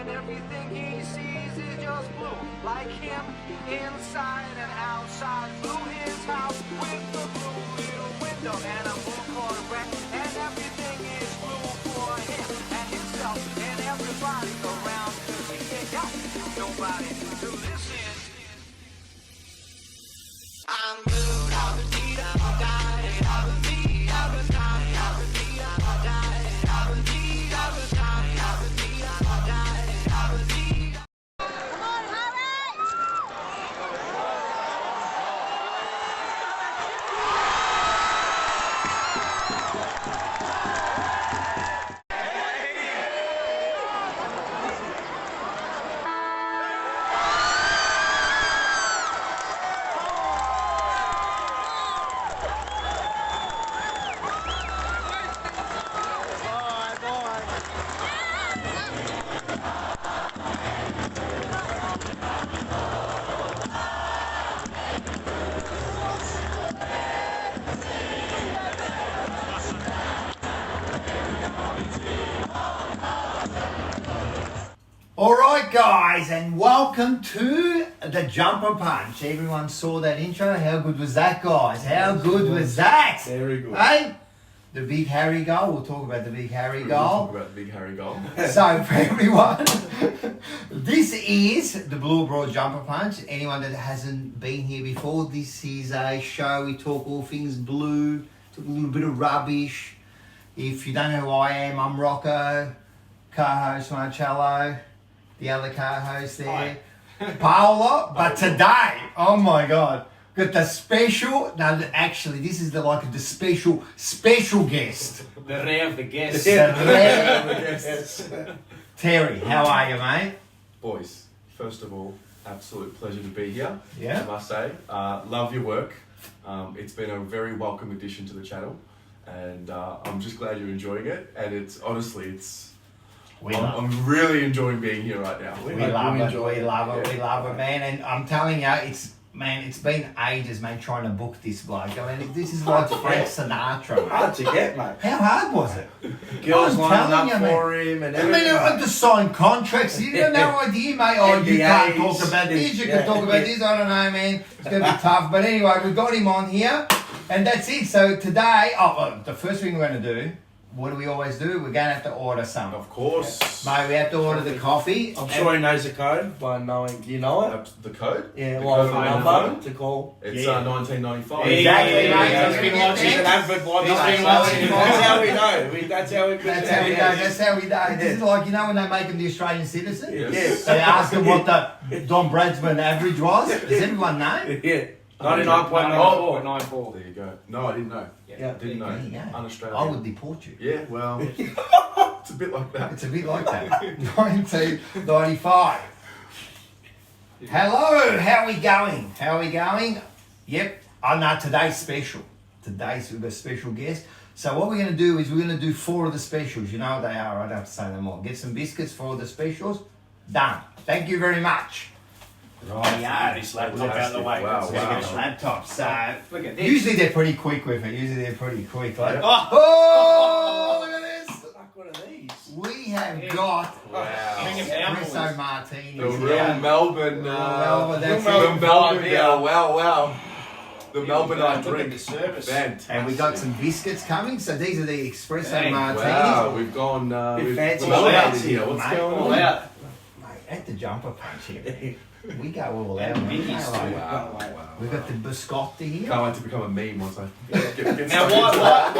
and everything he sees is just blue. Like him, inside and outside. Blue his house with the blue little window and a blue Corvette. And everything is blue for him and himself and everybody around. He ain't got nobody to listen. I'm blue, I'm a deed, I'm a die, I'm a deed, I'm a die, I'm a deed, I'm a die, I'm a deed, I'm a die, I'm a deed, I'm a die, I'm a deed. Come on, hurry! All right, guys, and welcome to the Jumper Punch. Everyone saw that intro. How good was that, guys? How good was that? Very good. Hey, the big Harry goal. We'll talk about the big Harry We'll goal. talk about the big Harry goal. So, for everyone, this is the Blue Abroad Jumper Punch. Anyone that hasn't been here before, this is a show. We talk all things blue, talk a little bit of rubbish. If you don't know who I am, I'm Rocco, co-host Marcello, the other co-host there, Paolo. But today, oh my God, got the special. No, actually, this is the special guest. The rare of the guests. The rare of the guests. Terry, how are you, mate? Boys, first of all, absolute pleasure to be here. Yeah. I must say, love your work. It's been a very welcome addition to the channel, and I'm just glad you're enjoying it. And it's honestly, I'm really enjoying being here right now. We love it, man. And I'm telling you, it's been ages, man, trying to book this bloke. I mean, this is like Frank Sinatra. Hard to get, mate. How hard was it? Girls I'm lining telling up you, for him and I mean, everything. I had to sign contracts. You have no idea, mate. Oh, you can't NDAs. talk about this, you can talk about this. I don't know, man. It's going to be tough. But anyway, we've got him on here. And that's it. So today, the first thing we're going to do, what do we always do? We're going to have to order some. Of course. Mate, we have to order the coffee. I'm sure he knows the code by knowing. Do you know it? The code? Yeah, The well, code the on number the to call. It's Yeah. 1995. Exactly, mate. Yeah, He's been He's watching. an avid watcher. He's been That's watching. how we know. That's how we put That's it how we out. do. That's how we do. This is like, you know, when they make them the Australian citizen? Yes. They ask them what the Don Bradman average was. Does everyone know? Yeah. 99.94. 99.94. There you go. No, I didn't know. Yeah. Didn't know. There you go. Un-Australian. I would deport you. Yeah, well, it's a bit like that. It's a bit like that. 1995. Hello, how are we going? How are we going? Yep. Oh no, today's special. We've got a special guest. So what we're going to do is we're going to do 4 of the specials. You know what they are. I don't have to say them all. Get some biscuits for the specials. Done. Thank you very much. Right, This laptop out of the way. Wow, Let's wow. get the laptop. So Look at this. usually they're pretty quick with it. Like, Oh. oh, look at this. Fuck, what are these? We have got Wow. Bring him down, espresso boys. martinis. The real Melbourne. Melbourne, that's the it. Melbourne. Yeah. Yeah, wow. The Melbourne I Look at drink. the service. Fantastic. And we got some biscuits coming. So these are the espresso Hey, martinis. Wow, we've gone. Bit We've fancy. we're elevated Fancy, here. What's mate. going All on? out. Mate, at the jumper punch here, we go all out. And mate. Mickey's Like, too. Wow. We've got the biscotti here. Can't wait to become a meme once I get Now, stuck into that.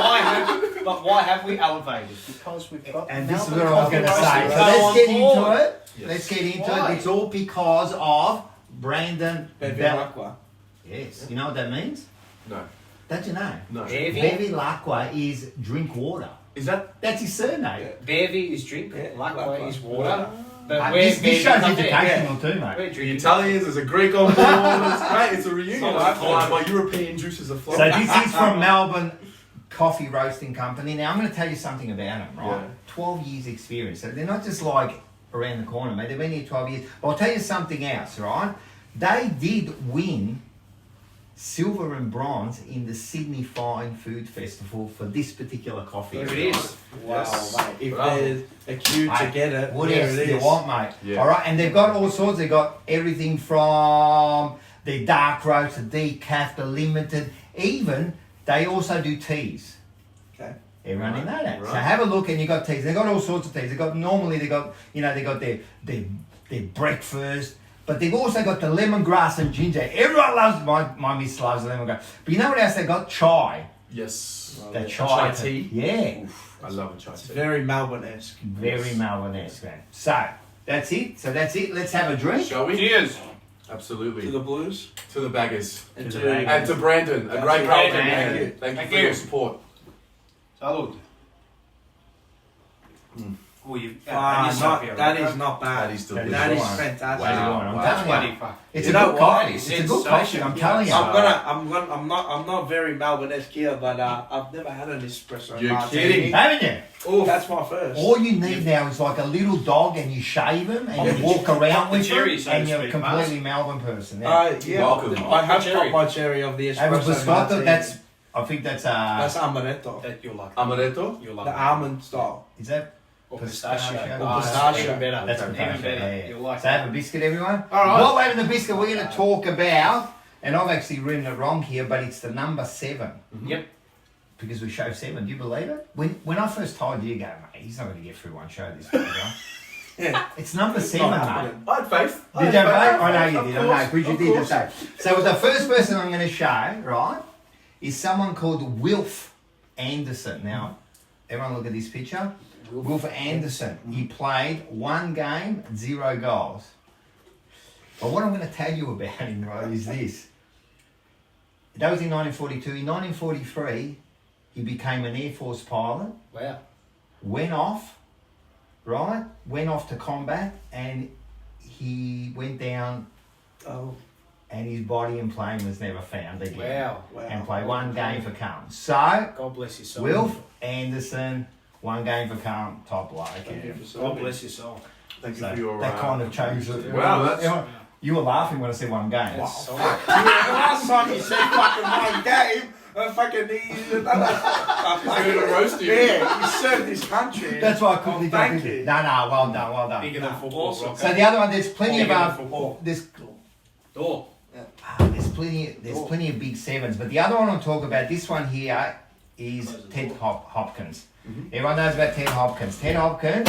why have we elevated? Because we've got. And this is what Melbourne I was going to coffee say. roasters. So let's get into board. it. Yes. Let's get into Why? it. It's all because of Brandon Bevy Bell. Lacqua. Yes. You know what that means? No, Don't you know? no. Bevy? Bevy Lacqua is drink water. Is that? That's his surname. Bevy is drink, Yeah, Lacqua Lacqua. is water. But This Bevy show's not there. educational too, mate. We're The drinking. Italians, there's a Greek on board. It's great. It's a reunion. So much fun. My European juices are So flowing. this is from Melbourne Coffee Roasting Company. Now I'm going to tell you something about them, right? Yeah. 12 years experience. So they're not just like around the corner, mate. They've been here 12 years. But I'll tell you something else, right? They did win silver and bronze in the Sydney Fine Food Festival for this particular coffee. There it is. Wow, Yes. mate. If Bravo. there's a queue to Mate, get it, What there else it do you is. want, mate? Yeah. All right, and they've got all sorts. They've got everything from the dark roast, the decaf, the limited. Even they also do teas. Okay. Everyone didn't know that. So Right. have a look, and you got teas. They got all sorts of teas. They got their breakfast, but they've also got the lemongrass and ginger. Everyone loves my miss loves lemongrass. But you know what else they got? Chai. Yes. The yeah. chai, Chai tea? Yeah, Oof, I love a chai It's tea. very Melbourne-esque. very Melbourne-esque, man. So that's it. Let's have a drink. Shall we? Cheers. Absolutely. To the Blues. To the baggers. And To to the Baggers. And to Brandon, a That's great it. Carlton Brandon, man. thank you. Thank you Thank for you. your support. Salud. Oh, you. that is not bad. That is That delicious. That is Wow. fantastic. Wow. I'm Wow. telling you. Fuck. It's You a know good what? coffee. It's a good coffee. Sensational. I'm telling you. I'm not very Melbourne-esque here, but I've never had an espresso. You're martini. kidding. Haven't you? Oh, that's my first. All you need now is like a little dog, and you shave him, and you walk around with cherry, him, so and to you're a speak, completely Melbourne person. Yeah. Yeah, Welcome. I have Cherry. popped my cherry of the espresso Have a biscotti. martini. I think that's That's amaretto. That you'll like. Amaretto? You'll like. The almond style. is that Or pistachio. Pistachio. Oh, Pistachio. Even better. That's even pistachio, better. yeah. You'll like So have a biscuit, everyone. All right. While we're having the biscuit, we're going to talk about, and I've actually written it wrong here, but it's the number 7 Yep. because we show 7. Do you believe it? When I first told you, go, mate, he's not going to get through one show this week, right? Yeah. It's number 7, Not mate. happening. I had faith. Did you have faith? I know you Of did. course, I know, because you of did the course. same. So the first person I'm going to show, right, is someone called Wilf Anderson. Now, everyone look at this picture. Wilf Anderson. He played 1 game, 0 goals. But what I'm going to tell you about him, right, is this. That was in 1942. In 1943, he became an Air Force pilot, Wow. went off, right, went off to combat, and he went down, Oh, and his body and plane was never found again. Wow. wow. And played 1 game for Carlton. So, God bless your soul. Wilf Anderson, 1 game for Carlton, top bloke. Thank you Yeah. for God serving. bless your soul. Thank you So for your. that kind of changed it. Wow, that's- You were laughing when I said 1 game. That's solid. Last time you said fucking one game, I fucking need another. I'm gonna roast you. Yeah, you served this country. That's why I quickly Thank jumped in. you. No, well done, well done. Bigger than football. Awesome. Rocco. So the other one, there's plenty Bigger of than football. there's Door. plenty of big 7s, but the other one I'll talk about, this one here, is Ted Hopkins. Everyone knows about Ted Hopkins. Ted Hopkins,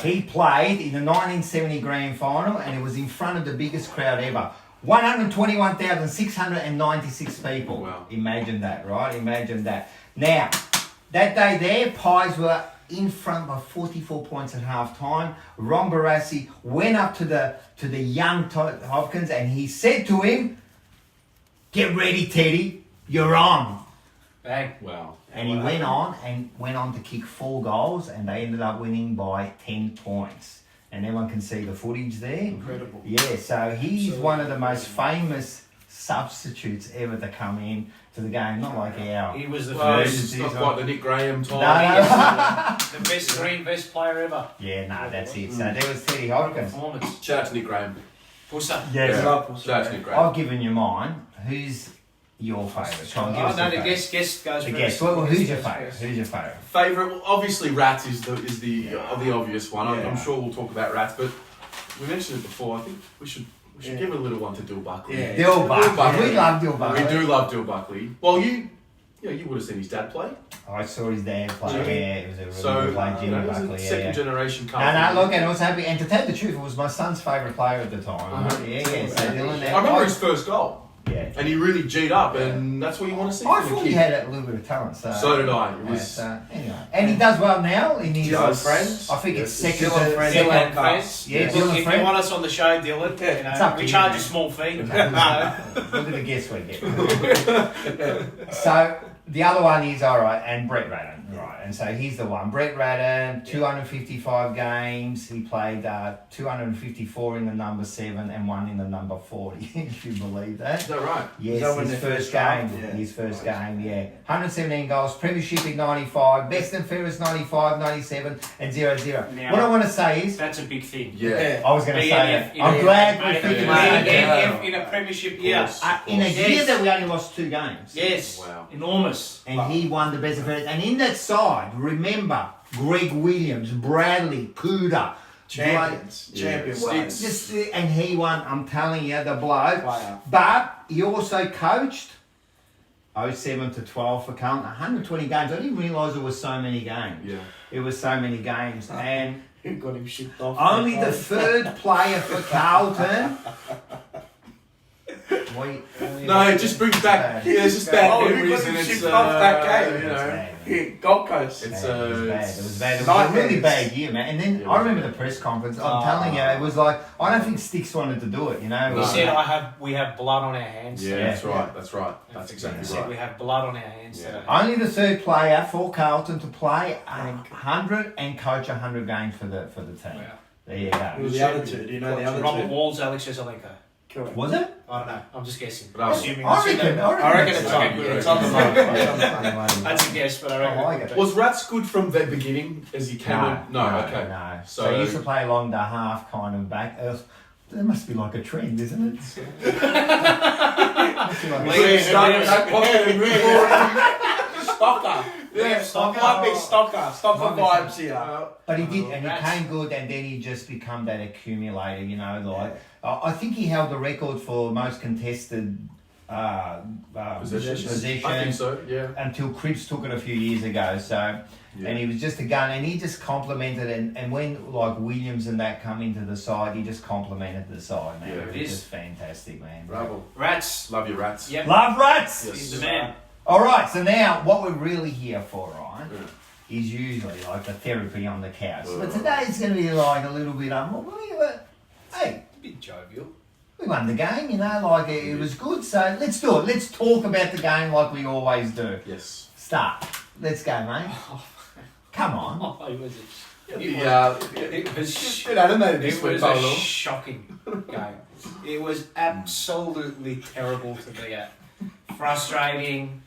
he played in the 1970 grand final, and it was in front of the biggest crowd ever. 121,696 people. Wow. Imagine that, right? Imagine that. Now, that day there, Pies were in front by 44 points at half time. Ron Barassi went up to the young Todd Hopkins, and he said to him, "Get ready, Teddy, you're on." Bang. Wow. And he went on to kick 4 goals, and they ended up winning by 10 points. And everyone can see the footage there. Incredible. Yeah, so he's one of the most famous substitutes ever to come in to the game. Not like our. He was the Well, first. it's not quite the Nick Graham time. No. The best green vest player ever. Yeah, no, that's it. So there was Teddy Hopkins. Performance. Shout out to Nick Graham. Pussa. Yes. Yeah. Love Shout out to Nick Graham. I've given you mine. Who's your favourite? Try and give Oh, us no, the the guest goes The first. guess. Well, who's your Guest goes favourite? first. Who's your favourite? Favourite, well, obviously Rats is the obvious one. Yeah. I'm sure we'll talk about Rats, but we mentioned it before. I think we should Yeah. give a little one to Dill Buckley. Yeah. Dill Buckley. Buckley. We love Dill Buckley. We do love Dill Buckley. Well, you would have seen his dad play. I saw his dad play. Jimmy. Yeah, it was a really So good play, Jimmy he was Buckley. a second Yeah. generation No, Carlton. look, and I was happy. And to tell the truth, it was my son's favourite player at the time. Uh-huh. Yeah. So Dylan, I remember his first goal, Yeah. and he really G'd up, and that's what you want to see. I from a thought he kid. had a little bit of talent. So So did I. It Yeah, was. so, anyway, and he does well now in his. Dylan Friends. I think it's second Dylan to Friends. second. Dylan Friends. Yeah, Look, Dylan if Friends. you want us on the show, Dylan, Yeah, you know, it's up to we you, charge man. a small fee. Look at the guess we get. So the other one is all right, and Brett Radden. Yeah. Right, and so here's the one. Brett Radden, 255 games. He played 254 in the number 7 and 1 in the number 40, if you believe that. Is that right? Yes, that when his they first first game. started? Yeah. His first game, yeah. 117 goals, Premiership in 95, Best and Fairest 95, 97, and 0-0. Now- What I want to say is, That's a big thing. Yeah. I was going to say BNF it. I'm glad we're thinking about it. In a premiership year. In a Yes. year that we only lost 2 games. Yes. Wow. Enormous. And he won the best of it. And in that side, remember, Greg Williams, Bradley, Kuda. Champions. Yeah. Champions. Well, players. just, and he won, I'm telling you, the bloke. Player. But he also coached 07 to 12 for Carlton, 120 games. I didn't realise there was so many games. Yeah. It was so many games. And Who got him shipped off? only the third player for Carlton. No, it just brings back. Yeah, it's just bad Oh, who memories, got him and it's shipped off that game? you know. bad. Yeah, Gold Coast. It's It was bad. It was bad. It was a Nightmares. really bad year, man. And then Yeah, I remember the press conference. I'm telling you, it was like I don't think Sticks wanted to do it. You know, it He was said, like- we have blood on our hands. Yeah, Yeah. that's right. That's right. That's He exactly said, we right. have blood on our hands. Yeah. today. only the third player for Carlton to play 100 and coach 100 games for the team. Wow. There you Who go. were the other two? Do you know the other Robert two? Walls, Alex Jezelenko. Correct. Was it? I don't know. I'm just guessing. But I was- Assuming I it's in reckon. there. I reckon it's Okay, on. good. It's on the mark. It's on the mark. That's a guess, but I reckon. I like it it. could be. Was Rats good from the beginning as he came in? No, okay. No. So, So- he used to play along the half kind of back. That must be like a trend, isn't it? Must be like a Leave trend. it. That pocket and move forward. Stocker. Yeah, Stocker. My big stocker. Stocker My big vibes here. But he did, and he Rats. came good, and then he just become that accumulator, you know. Like I think he held the record for most contested possession I think so. Yeah. until Cripps took it a few years ago. So, and he was just a gun, and he just complimented, and when like Williams and that come into the side, he just complimented the side, man. Yeah, it was it is. just fantastic, man. Bravo. Rats. Love you, Rats. Yep. Love Rats. Yes. He's the man. All right, so now what we're really here for, right, Yeah. is usually like the therapy on the couch. But Right. today's going to be like a little bit hey, A bit jovial. we won the game, you know, like it was good. So let's do it. Let's talk about the game like we always do. Yes. Start. Let's go, mate. Come on. Oh, it was It was bit animated this It week, was a Pablo. shocking game. It was absolutely terrible to be at. Frustrating.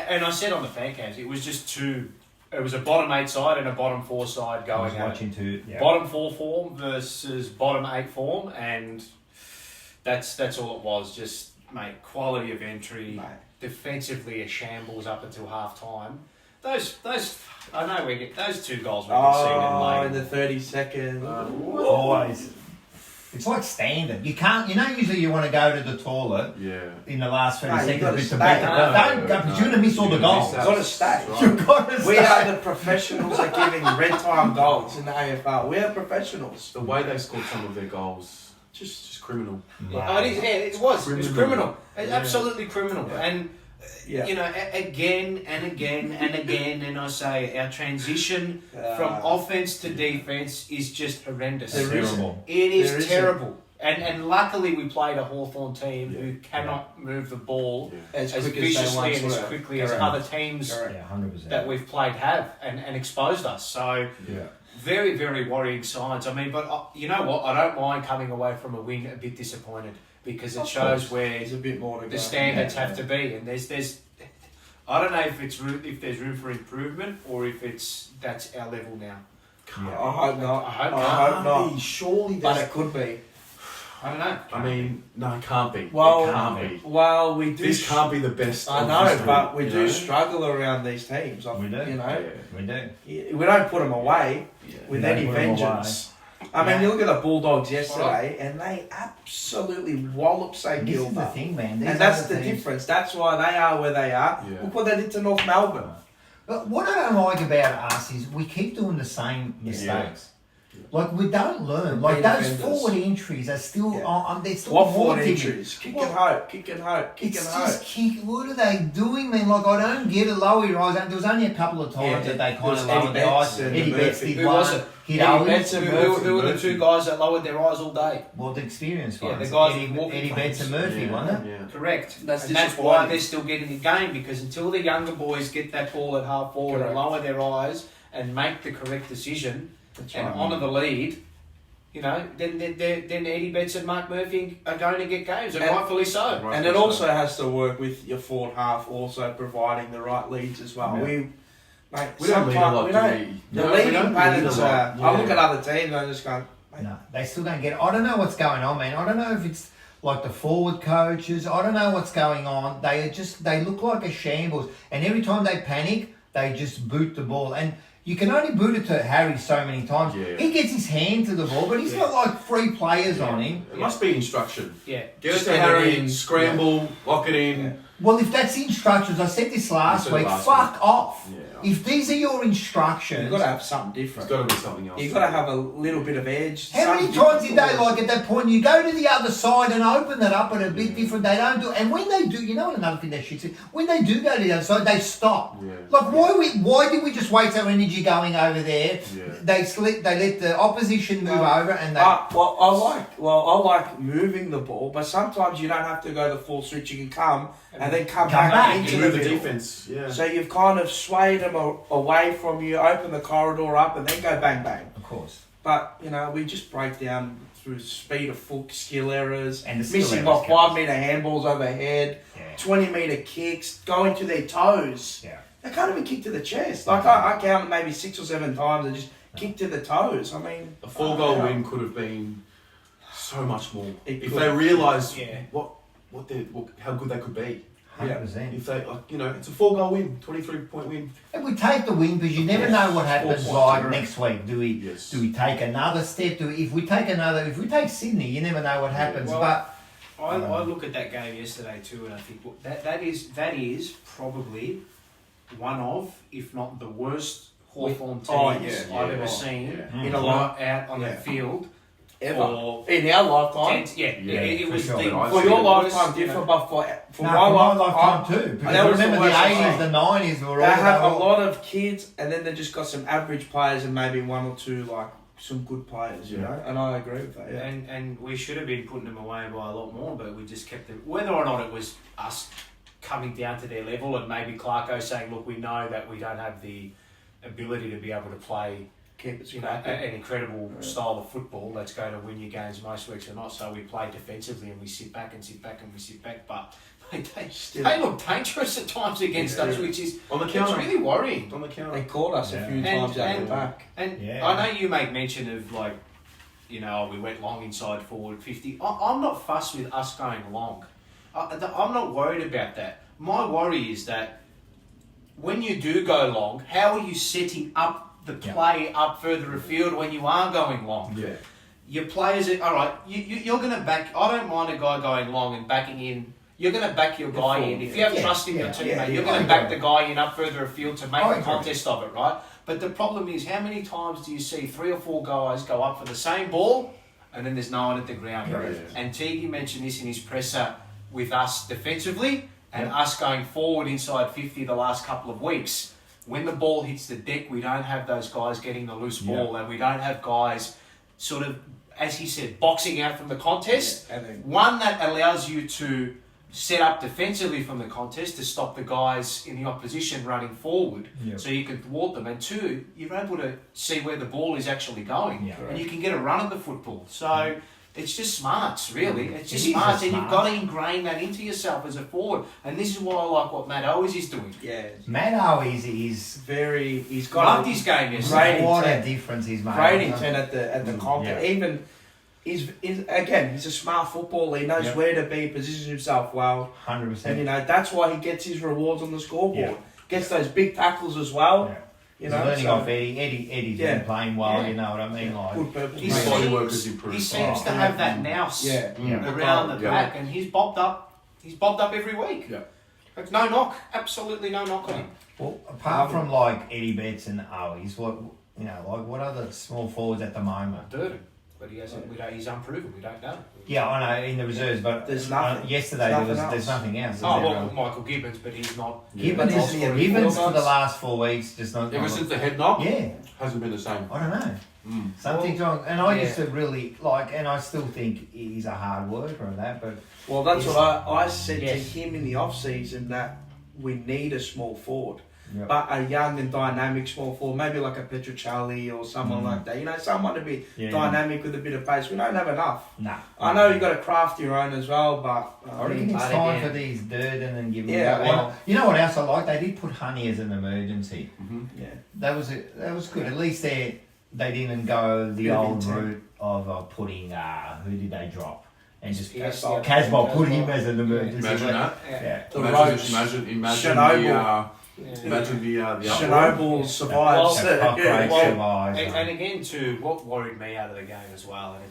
And I said on the fan cams, it was just two. It was a bottom 8 side and a bottom 4 side I going was at it. watching too. Yeah. Bottom 4 form versus bottom 8 form, and that's all it was. Just mate, quality of entry, Mate. defensively a shambles up until half time. Those I know we get those 2 goals we conceded Oh, in late. the 30-second. Always. It's like standard. You can't. You know, usually you want to go to the toilet Yeah. in the last 30 No, you seconds gotta with the stay. back. No, Don't go because you're going to miss all the goals. Got to stay. You've got to We stay. are the professionals at giving red time goals in the AFL. We are professionals. The way they scored some of their goals, just criminal. Oh, it is, yeah, it was. It was criminal. Yeah. Absolutely criminal. Yeah. And Yeah. you know, again and again and again, and I say our transition from offense to defense is just horrendous. There is- Terrible. It is There is terrible. And luckily we played a Hawthorn team Yeah. who cannot move the ball Yeah. As as quick as they viciously once and as were. quickly as Correct. other teams Correct. Yeah, 100%. that we've played have and exposed us. So Yeah. very, very worrying signs. I mean, but you know what? I don't mind coming away from a win a bit disappointed because it shows where There's a bit more to go. the standards Yeah. have to be, and there's I don't know if there's room for improvement or if that's our level now. I hope not. I hope I hope not. Surely But there's... it could be. I don't know. I mean, no, it can't be. Well, it can't be. Well, we do. This can't be the best. I of know, history, but we you do know? struggle around these teams. We do. You know, We do. we don't put them away Yeah. with We don't any put 'em vengeance. I mean, Yeah. you look at the Bulldogs yesterday, and they absolutely wallop St This is the Kilda. thing, man. These And that's other the teams- difference. That's why they are where they are. Yeah. Look what they did to North Melbourne. But what I don't like about us is we keep doing the same mistakes. Like we don't learn. Like Repeat those offenders. forward entries are still Yeah. they're still What more forward to you. entries? Kick What- and hope, kick and hope, kick It's and hope. just kick. What are they doing, man? Like I don't get it. Lowy rise. There was only a couple of times Yeah, that they there kind was of Eddie lowered their eyes. Betts and Eddie Betts Murphy. did Who one. was it? hit Eddie Owen. Betts and who were the two guys that lowered their eyes all day? Well, the experience Yeah, ones. the guys Eddie, walking Eddie Betts and Murphy, Yeah. wasn't it? Yeah. Correct. That's And that's disappointing. why they're still getting the game, because until the younger boys get that ball at half forward and Correct. lower their eyes and make the correct decision That's and right. honour the lead, you know, then Eddie Betts and Mark Murphy are going to get games, and And- rightfully so. And it also has to work with your forward half also providing the right leads as well. Yeah. We don't lead a lot, we do don't. we? The No, we leading don't lead patterns a lot. I look Yeah. at other teams and I just go, mate, No, they still don't get it. I don't know what's going on, man. I don't know if it's like the forward coaches. I don't know what's going on. They look like a shambles. And every time they panic, they just boot the ball. And you can only boot it to Harry so many times. Yeah. He gets his hand to the ball, but he's got like 3 players on him. It must be instruction. Yeah. Get it to Stand Harry, in. scramble, lock it in. Well, if that's the instructions, I said this last You said it week, last fuck off. Yeah. If these are your instructions, you've got to have something It's different. got to be something else. You've got to have a little bit of edge. how many something times did they, different. like at that point, you go to the other side and open that up and a bit different, they don't do, and when they do, you know another thing that shits it, when they do go to the other side, they stop. Yeah. Like, why did we just waste our energy going over there? Yeah. They let the opposition move over and they... I like moving the ball, but sometimes you don't have to go the full switch. You can come and then come back back. into You the move the middle. defense. Yeah. So you've kind of swayed them away from you, open the corridor up, and then go bang bang. Of course. But you know, we just break down through speed of foot, skill errors, And the skill missing errors by counts. 5 meter handballs overhead, Yeah. 20-meter kicks, going to their toes. Yeah. They can't even kick to the chest. Like I counted maybe 6 or 7 times and just kick to the toes. I mean, A 4-goal win could have been so much more It if could. they realised Yeah. how good they could be. 100%. If they, like, you know, it's a 4-goal win, 23-point win. And we take the win because you never know what happens Four like points. next week. Do we Yes. take another step? If we take Sydney, you never know what happens. Well, but I look at that game yesterday too, and I think that is probably one of, if not the worst Hawthorn teams Oh, yeah, I've yeah. ever seen Yeah. In go a lot. out on Yeah. the field. ever. In our lifetime. It for was sure. the For For your worst, lifetime you know. different, but for no, my for lifetime too. Because that was the remember the worst 80s, thing. the 90s were they all have a all- lot of kids, and then they just got some average players and maybe 1 or 2 like some good players, you Yeah. know. And I agree with that. Yeah. And we should have been putting them away by a lot more, but we just kept them. Whether or not it was us coming down to their level, and maybe Clarko saying, "Look, we know that we don't have the ability to be able to play, Keep it you know, scrappy. an incredible style of football that's going to win you games most weeks or not." So we play defensively and we sit back and sit back and we sit back, but they look dangerous at times against us, which is On the it's counter. really worrying. On the counter. They caught us Yeah. a few And- times out and- the back. And Yeah. I know you made mention of, like, you know, we went long inside forward 50. I'm not fussed with us going long. I'm not worried about that. My worry is that when you do go long, how are you setting up the play up further afield when you are going long? Yeah. Your players are, all right, you're going to back, I don't mind a guy going long and backing in. You're going to back your guy in. If you have trust in your teammate, you're going to back the guy in up further afield to make a contest of it, right? But the problem is, how many times do you see 3 or 4 guys go up for the same ball and then there's no one at the ground? Yeah. And Teague mentioned this in his presser with us defensively and us going forward inside 50 the last couple of weeks. When the ball hits the deck, we don't have those guys getting the loose ball, and we don't have guys sort of, as he said, boxing out from the contest. Yeah, and then- One that allows you to set up defensively from the contest to stop the guys in the opposition running forward, so you can thwart them. And 2, you're able to see where the ball is actually going, Yeah. and you can get a run at the football. So it's just smarts, really. It's just It is smarts, just and you've smarts. got to ingrain that into yourself as a forward. And this is why I like what Matt Owens is doing. Yeah. Maddo is Very. He's got Loved his game yesterday. Great what a intent. difference he's made. Great intent at the comp. Yeah. Even he's a smart footballer. He knows Yep. where to be, positions himself well, 100%. and you know that's why he gets his rewards on the scoreboard. Yeah. Gets those big tackles as well. Yeah. You He's know, learning so off Eddie. Eddie's Yeah. been playing well, Yeah. you know what I mean? Like, good purpose. He His mate. body seems- work has improved. He seems to Oh. have that nous Yeah. Yeah. around the Yeah. back, and he's bobbed up. He's bobbed up every week. Yeah. Like, no knock, absolutely no knock on him. well, apart from like Eddie Betts and Owies, what other small forwards at the moment? Durden, but he hasn't. He's unproven. We don't know. Yeah, I know in the reserves, but There's nothing. yesterday There's there's nothing nothing else. is Oh there, well, really? Michael Gibbons, but he's not. Gibbons, But isn't he a Gibbons for midfielder? the last 4 weeks just not. Ever since the head knock, Yeah, hasn't been the same. I don't know. Something's wrong. And I used to really like, and I still think he's a hard worker and that, but Well, that's what I said Yes. to him in the off-season, that we need a small forward. Yep. But a young and dynamic small forward, maybe like a Petruccelli or someone like that. You know, someone to be dynamic with a bit of pace. We don't have enough. nah. I know you've got to craft your own as well, but I reckon it's but time again- for these Durden and give them Yeah, that. well- And you know what else I like? They did put Honey as an emergency. yeah. That was good. At least they didn't go the Bit of old intent. route of putting who did they drop and just Casbolt. Casbolt put him as an emergency. Imagine that. Yeah. The Imagine Roach, imagine Chernobyl. imagine the Chernobyl survives. Well, Cochrane well, survives. And again, too, what worried me out of the game as well, and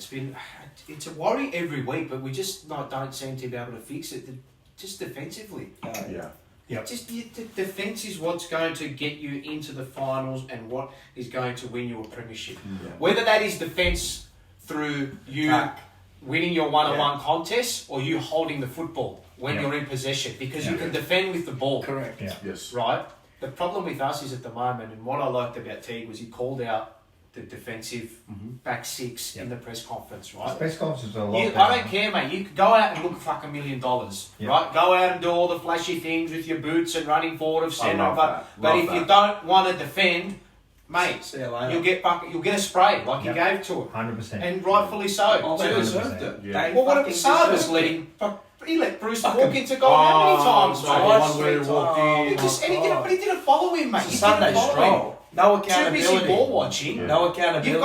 it's a worry every week, but we just don't seem to be able to fix it. Just defensively, Yeah. just the defense is what's going to get you into the finals and what is going to win you a premiership. Yeah. Whether that is defense through you Back. winning your one-on-one contests or you holding the football when Yeah. you're in possession, because you Yeah. can defend with the ball. Correct. Yeah. Yes. Right? The problem with us is at the moment, and what I liked about Teague was he called out the defensive back six in the press conference, right? Press conferences are a lot I better. don't care, mate. You could go out and look for $1 million, Yeah. right? Go out and do all the flashy things with your boots and running forward of centre. love that. But Love if you that. don't want to defend, mate, See you later. you'll get a spray like Yep. you gave to him, 100%. and rightfully so. Oh, they too. deserved it. Yeah. They Well, what fucking if Sabas deserved let it. him? He let Bruce Fucking- walk into goal how many times, the mate? one where he walked in. But he didn't follow him, mate. It's a He Sunday didn't follow him. stroll. No Too busy accountability. ball watching. Yeah. No accountability. You've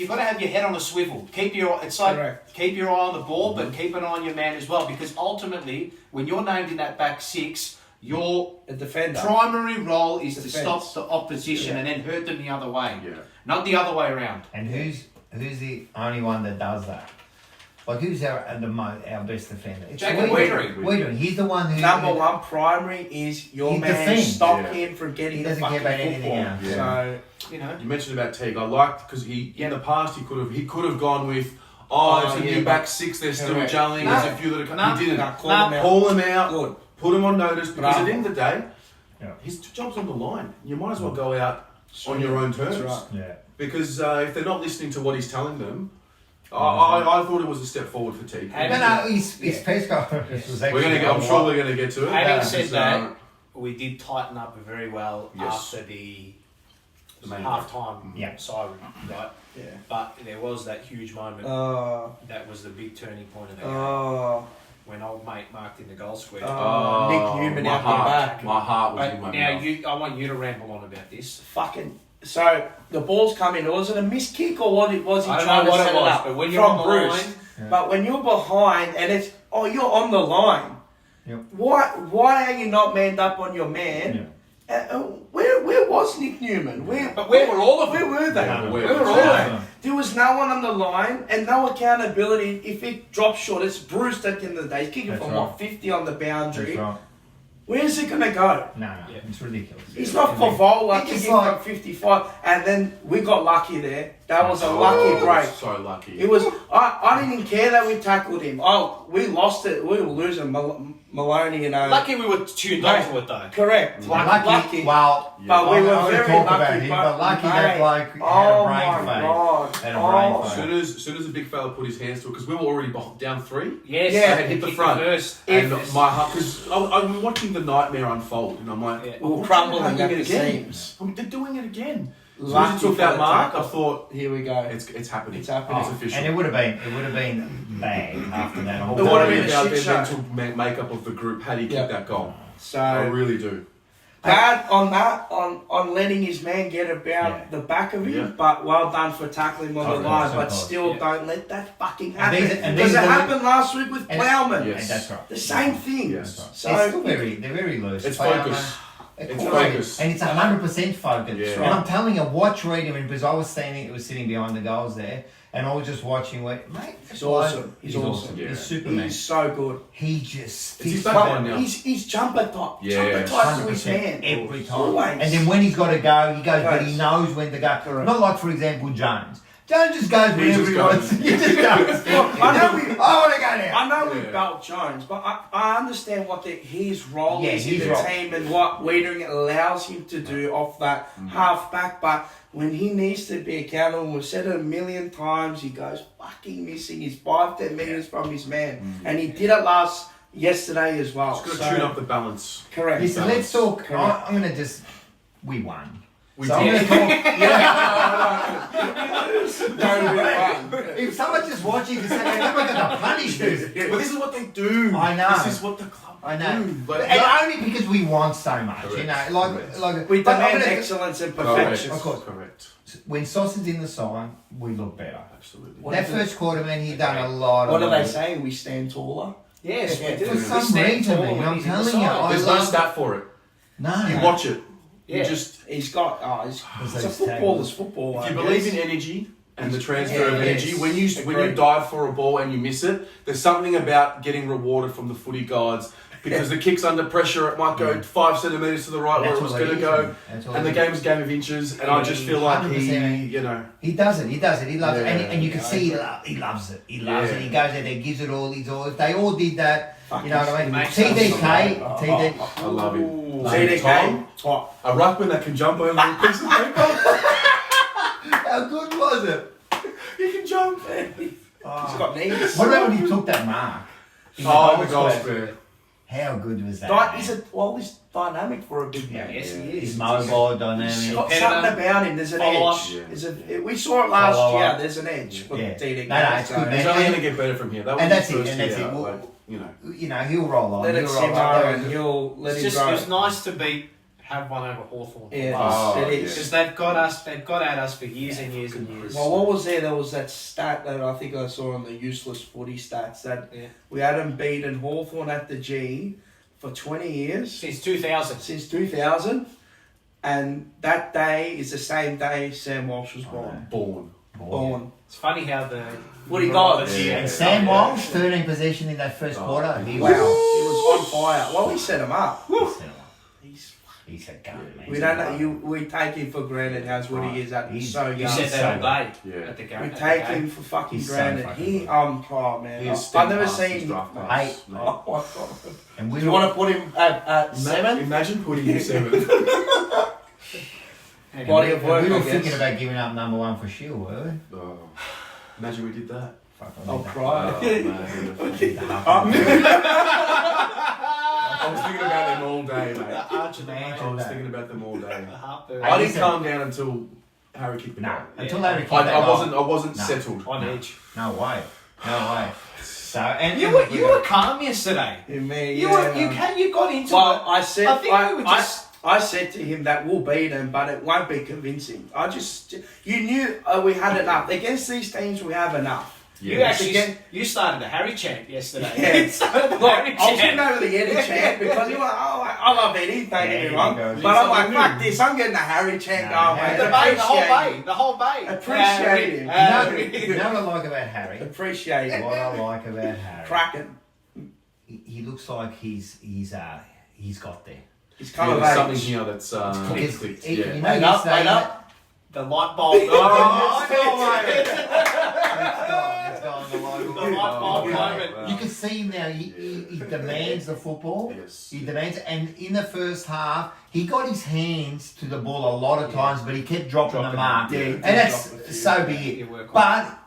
got to have your head on a swivel. Keep your Correct. keep your eye on the ball, but keep an eye on your man as well. Because ultimately, when you're named in that back six, your a defender. primary role is to Defense. stop the opposition Yeah. and then hurt them the other way, Yeah. not the other way around. And who's the only one that does that? Like who's our best defender? It's Jacob Wiedering. Wiedering. Wiedering. He's the one who Number one primary is your He man. defends. Stop Yeah. him from getting He the doesn't fucking care about anything football. else. So You know, You mentioned about Teague. I liked because in the past he could have gone with it's a new back six. They're still Correct. gelling. No. There's a few that are. No. He didn't. Call him out. Call him out. Good. Put him on notice because Bravo. at the end of the day, Yeah. his job's on the line. You might as well go out on your own terms. That's right. Yeah. Because if they're not listening to what he's telling them, I thought it was a step forward for Teague. And- No, his press conference was actually. We're gonna. I'm sure we're gonna get to it. having because, said that, we did tighten up very well Yes. after the main half-time Yeah. siren, right? Yeah. But there was that huge moment. That was the big turning point of the game. When old mate marked in the goal square. Nick Newman my out the heart, back. My heart was But in my now mouth. I want you to ramble on about this. Fucking. So the ball's coming. Was it a missed kick or what? Was he I don't trying know to what set it was, up but when you're from on the Bruce? line, Yeah. But when you're behind and it's you're on the line. Yep. Why are you not manned up on your man? Where was Nick Newman? But where were all of Where them? were they? No, Where where were was all they? they? There was no one on the line and no accountability. If it drops short, it's Bruce at the end of the day. He's kicking That's from right. 50 on the boundary. That's right. Where's it gonna go? No, Yeah. it's ridiculous. He's not Favola It's kicking like- from 55, and then we got lucky there. That was a lucky break. So lucky. It was. I didn't even care that we tackled him. Oh, we lost it. We were losing. Maloney and Lucky we were tuned Mate. onto it though. Correct. Lucky. Well, But we I'm were not gonna very talk lucky. about him, but lucky that mate, bloke had a oh brain my fade. God. Had a brain Oh. fade. As soon as the big fella put his hands to it, because we were already down 3. Yes, Yeah, they hit the kicked front. first. And If- my heart, because I'm watching the nightmare unfold, and I'm like, Yeah. We're what's crumbling happening at the again? seams. They're doing it again. As soon as Lucky he took for that the mark, I tackle. thought Here we go. it's happening. It's happening. It's Oh, official. and it would have been bad after that. I'm whole It would have worried been a about shit their show. mental makeup of the group had he Yeah. kicked that goal. I So really do. bad on that, on letting his man get about Yeah. the back of him, Yeah. but well done for tackling him on the Totally, line. so But close. still, Yeah. don't let that fucking And happen. these- and Because these it are- happened last week with and- Plowman. Yes. That's right. The same thing. Yes. So They're very loose. It's Plowman, focus. of It's course, focus. and it's 100% focus. Yeah. And I'm telling you, watch Reading because I was sitting behind the goals there, and I was just watching. Mate, He's awesome. He's awesome. awesome. Yeah. He's Superman. he's so good. He just It's his sticks back with line it. now. He's jumper top. Yeah. Jumper tight to his 100% man. every time. Always. And then when he's got to go, he goes, but he Goes. knows when to go. Correct. Not like, for example, Jones. John just goes He wherever just he goes. wants. He just goes. I want to go there. I know we belt Jones, but I understand what his role is in his the role. team and what Wiedering allows him to do off that half back. But when he needs to be accountable, we've said it a million times, he goes fucking missing. He's 5-10 metres from his man. And he did it yesterday as well. Just got to tune up the balance. Correct. Listen, let's talk. Correct. I'm going to just. We won. We So I'm did. going to talk. Don't be fun. If someone's just watching and saying, "Hey, they're not going to punish this," But this is what they do. I know. This is what the club I know, do. But and only because we want so much, Correct. you know, Correct. like We but I'm demand gonna- excellence and correct. perfection. Of course. Correct. When Sauce is in the side, we look better. Absolutely. That first quarter, man, he done a lot. What of are they saying? We stand taller? Yes, we do. For We some stand reason, tall man, when I'm he's in the telling you, side. I There's no love- stat for it. No, You watch it. Yeah. You just He's got. It's those a footballer's tackles. football. if you I believe guess. in energy and the transfer Yeah, of energy, yes. when you Agreed. dive for a ball and you miss it, there's something about getting rewarded from the footy gods because the kick's under pressure. It might go 5 centimeters to the right where That's it was all going it to is, go, man. That's all and the it is. game's a game of inches. And I just feel like 100%. you know, He does it. He does it. He loves it, Yeah, and you can yeah, see he loves it. He loves Yeah. it. He goes out there, gives it all. He's all. If they all did that, you know what I mean. Makes TDK, sense. TD. I love him. TDK, Tom, top. a ruckman that can jump over a piece of paper. How good was it? He can jump. He's got knees. What about when he took that mark? In Oh, the goal goal square? square. How good was that? He's dynamic for a big man. Yes, he is. He's mobile, He's dynamic. got Competitor. something about him. There's an Follow up. edge. Yeah. We saw it last Follow year. up. There's an edge for Yeah. TDK. No, it's good, man. He's only going to get better from here. That was And that's his it, first and that's year, it. like, you know. You know, he'll roll on. Let it he'll simmer roll on. and he'll let It's him just grow. it was nice to have one over Hawthorn. Yeah, Oh, it is. Because they've got at us for years and years and years. Well, what was there? There was that stat that I think I saw on the useless footy stats that we hadn't beaten Hawthorn at the G for 20 years. Since 2000. Since 2000. And that day is the same day Sam Walsh was born. Born. It's funny how the Footy gods. Yeah. And Sam Walsh, 13 possession in that first quarter. He Wow. was, He was on fire. Well, we set him up. he's a gun, man. We don't know. We take him for granted how good he is. He's so You young. said that all day Yeah. at the game. We at the take game. him for fucking He's so granted. fucking Oh man, He is I've never steadfast, his seen. draft Oh, pass, Hey. mate. my God. And we Do you want to put him at 7? Imagine putting him 7th. Hang on. Body of work. we were I guess. thinking about giving up number 1 for Shield, were we? Oh, imagine we did that. Fuck, I'll need that. cry. Oh, man. I was thinking about them all day, mate. Arch of the Man. I was thinking about them all day. heartburn. I didn't listen. calm down until Harry kicked the No, ball. until Yeah. they kicked that I goal. wasn't No. settled. On edge. No way. No way. So, and You were calm yesterday. Me, You yeah. you got into Well, it. I said. I think we were just. I said to him that we'll beat them, but it won't be convincing. You knew we had enough against these teams. We have enough. You Yeah. actually Again- you started the Harry chant yesterday. Yeah. You started the Look, Harry I was chant. going over the Eddie chant because you were, I love Eddie, don't get Yeah, me wrong. he goes. But I'm like, He's fuck this, I'm getting the Harry chant No, going, Harry- mate. The bay, the whole Appreciate bay, him. the whole bay. Appreciate him. you know what I like about Harry? Appreciate him. What I like about Harry? Cracking. He looks like he's got there. He's come Yeah, of there's something age. here that's Because clicked. he- Yeah. you know, Wait up, yesterday- wait up. The light bulb. It's gone, the light bulb. The light bulb moment. You can see him now. He demands the football. Yes. He demands, and in the first half, he got his hands to the ball a lot of times, but he kept dropping the mark. Yeah, he And did that's drop a few. so be You it. work on But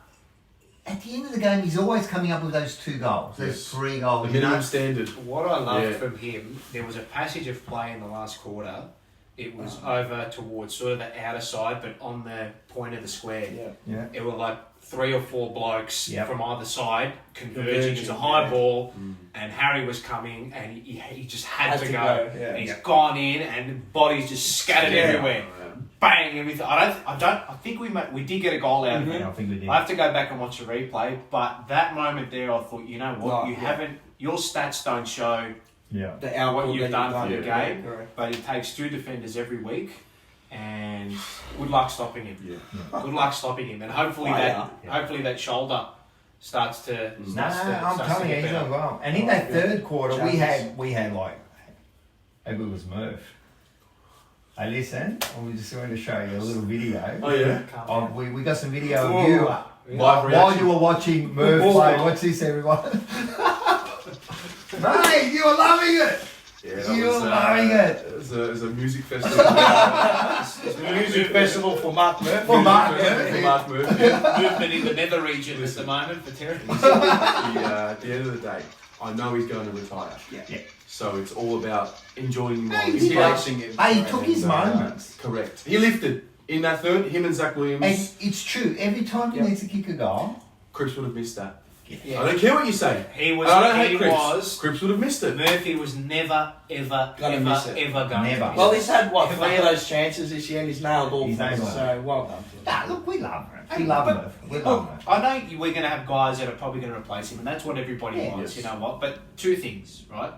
at the end of the game, he's always coming up with those 2 goals, those Yes. 3 goals. The you know? minimum standard. What I loved Yeah. from him, there was a passage of play in the last quarter. It was over towards sort of the outer side, but on the point of the square. Yeah. It were like 3 or 4 blokes Yep. from either side converging. It was a Converging, high yeah. ball, and Harry was coming, and he just had to go. yeah. And he's gone in, and bodies just scattered Yeah. everywhere. Bang! Everything. I think we did get a goal out of it. Yeah, I think we did. I have to go back and watch the replay, but that moment there, I thought, you know what, Right, you yeah. haven't. Your stats don't show Yeah. The what output you've that done for the yeah. game, Correct. but it takes 2 defenders every week, and good luck stopping him. Yeah. Good luck stopping him, and hopefully hopefully that shoulder starts to. No, Starts to I'm starts to telling you, get he's better. done well. And in that third quarter, we Chances. had like, how good was Murph? Hey, listen, we just wanted to show you a little video. Oh yeah. We got some video of you Live while reaction. you were watching Murph play. Watch this, everyone. Mate, you were loving it. Yeah, that You was, were loving it. It was a music festival. Music festival for Mark Murphy. For Mark For Murphy. Mark Murphy. Movement in the nether region at the moment for Terry. At the end of the day, I know he's going to retire. Yeah. So it's all about enjoying him while Hey, he's he playing. Chasing him. Hey, he took his And, moments. Correct. He lifted in that third. Him and Zach Williams. And it's true. Every time he needs to kick a goal, Cripps would have missed that. Yeah. I don't care what you say. He was. And I don't hate He Cripps. was. Cripps would have missed it. Murphy was never, ever, Gonna miss it. ever going. Never. To miss Well, it. he's had, what, 3 of those chances this year and he's nailed all He's 3. nailed So, well done. nah, look, we love him. We love But- Murphy. We love him. I know we're going to have guys that are probably going to replace him, and that's what everybody Yeah. wants. Yes. You know what? But 2 things, right?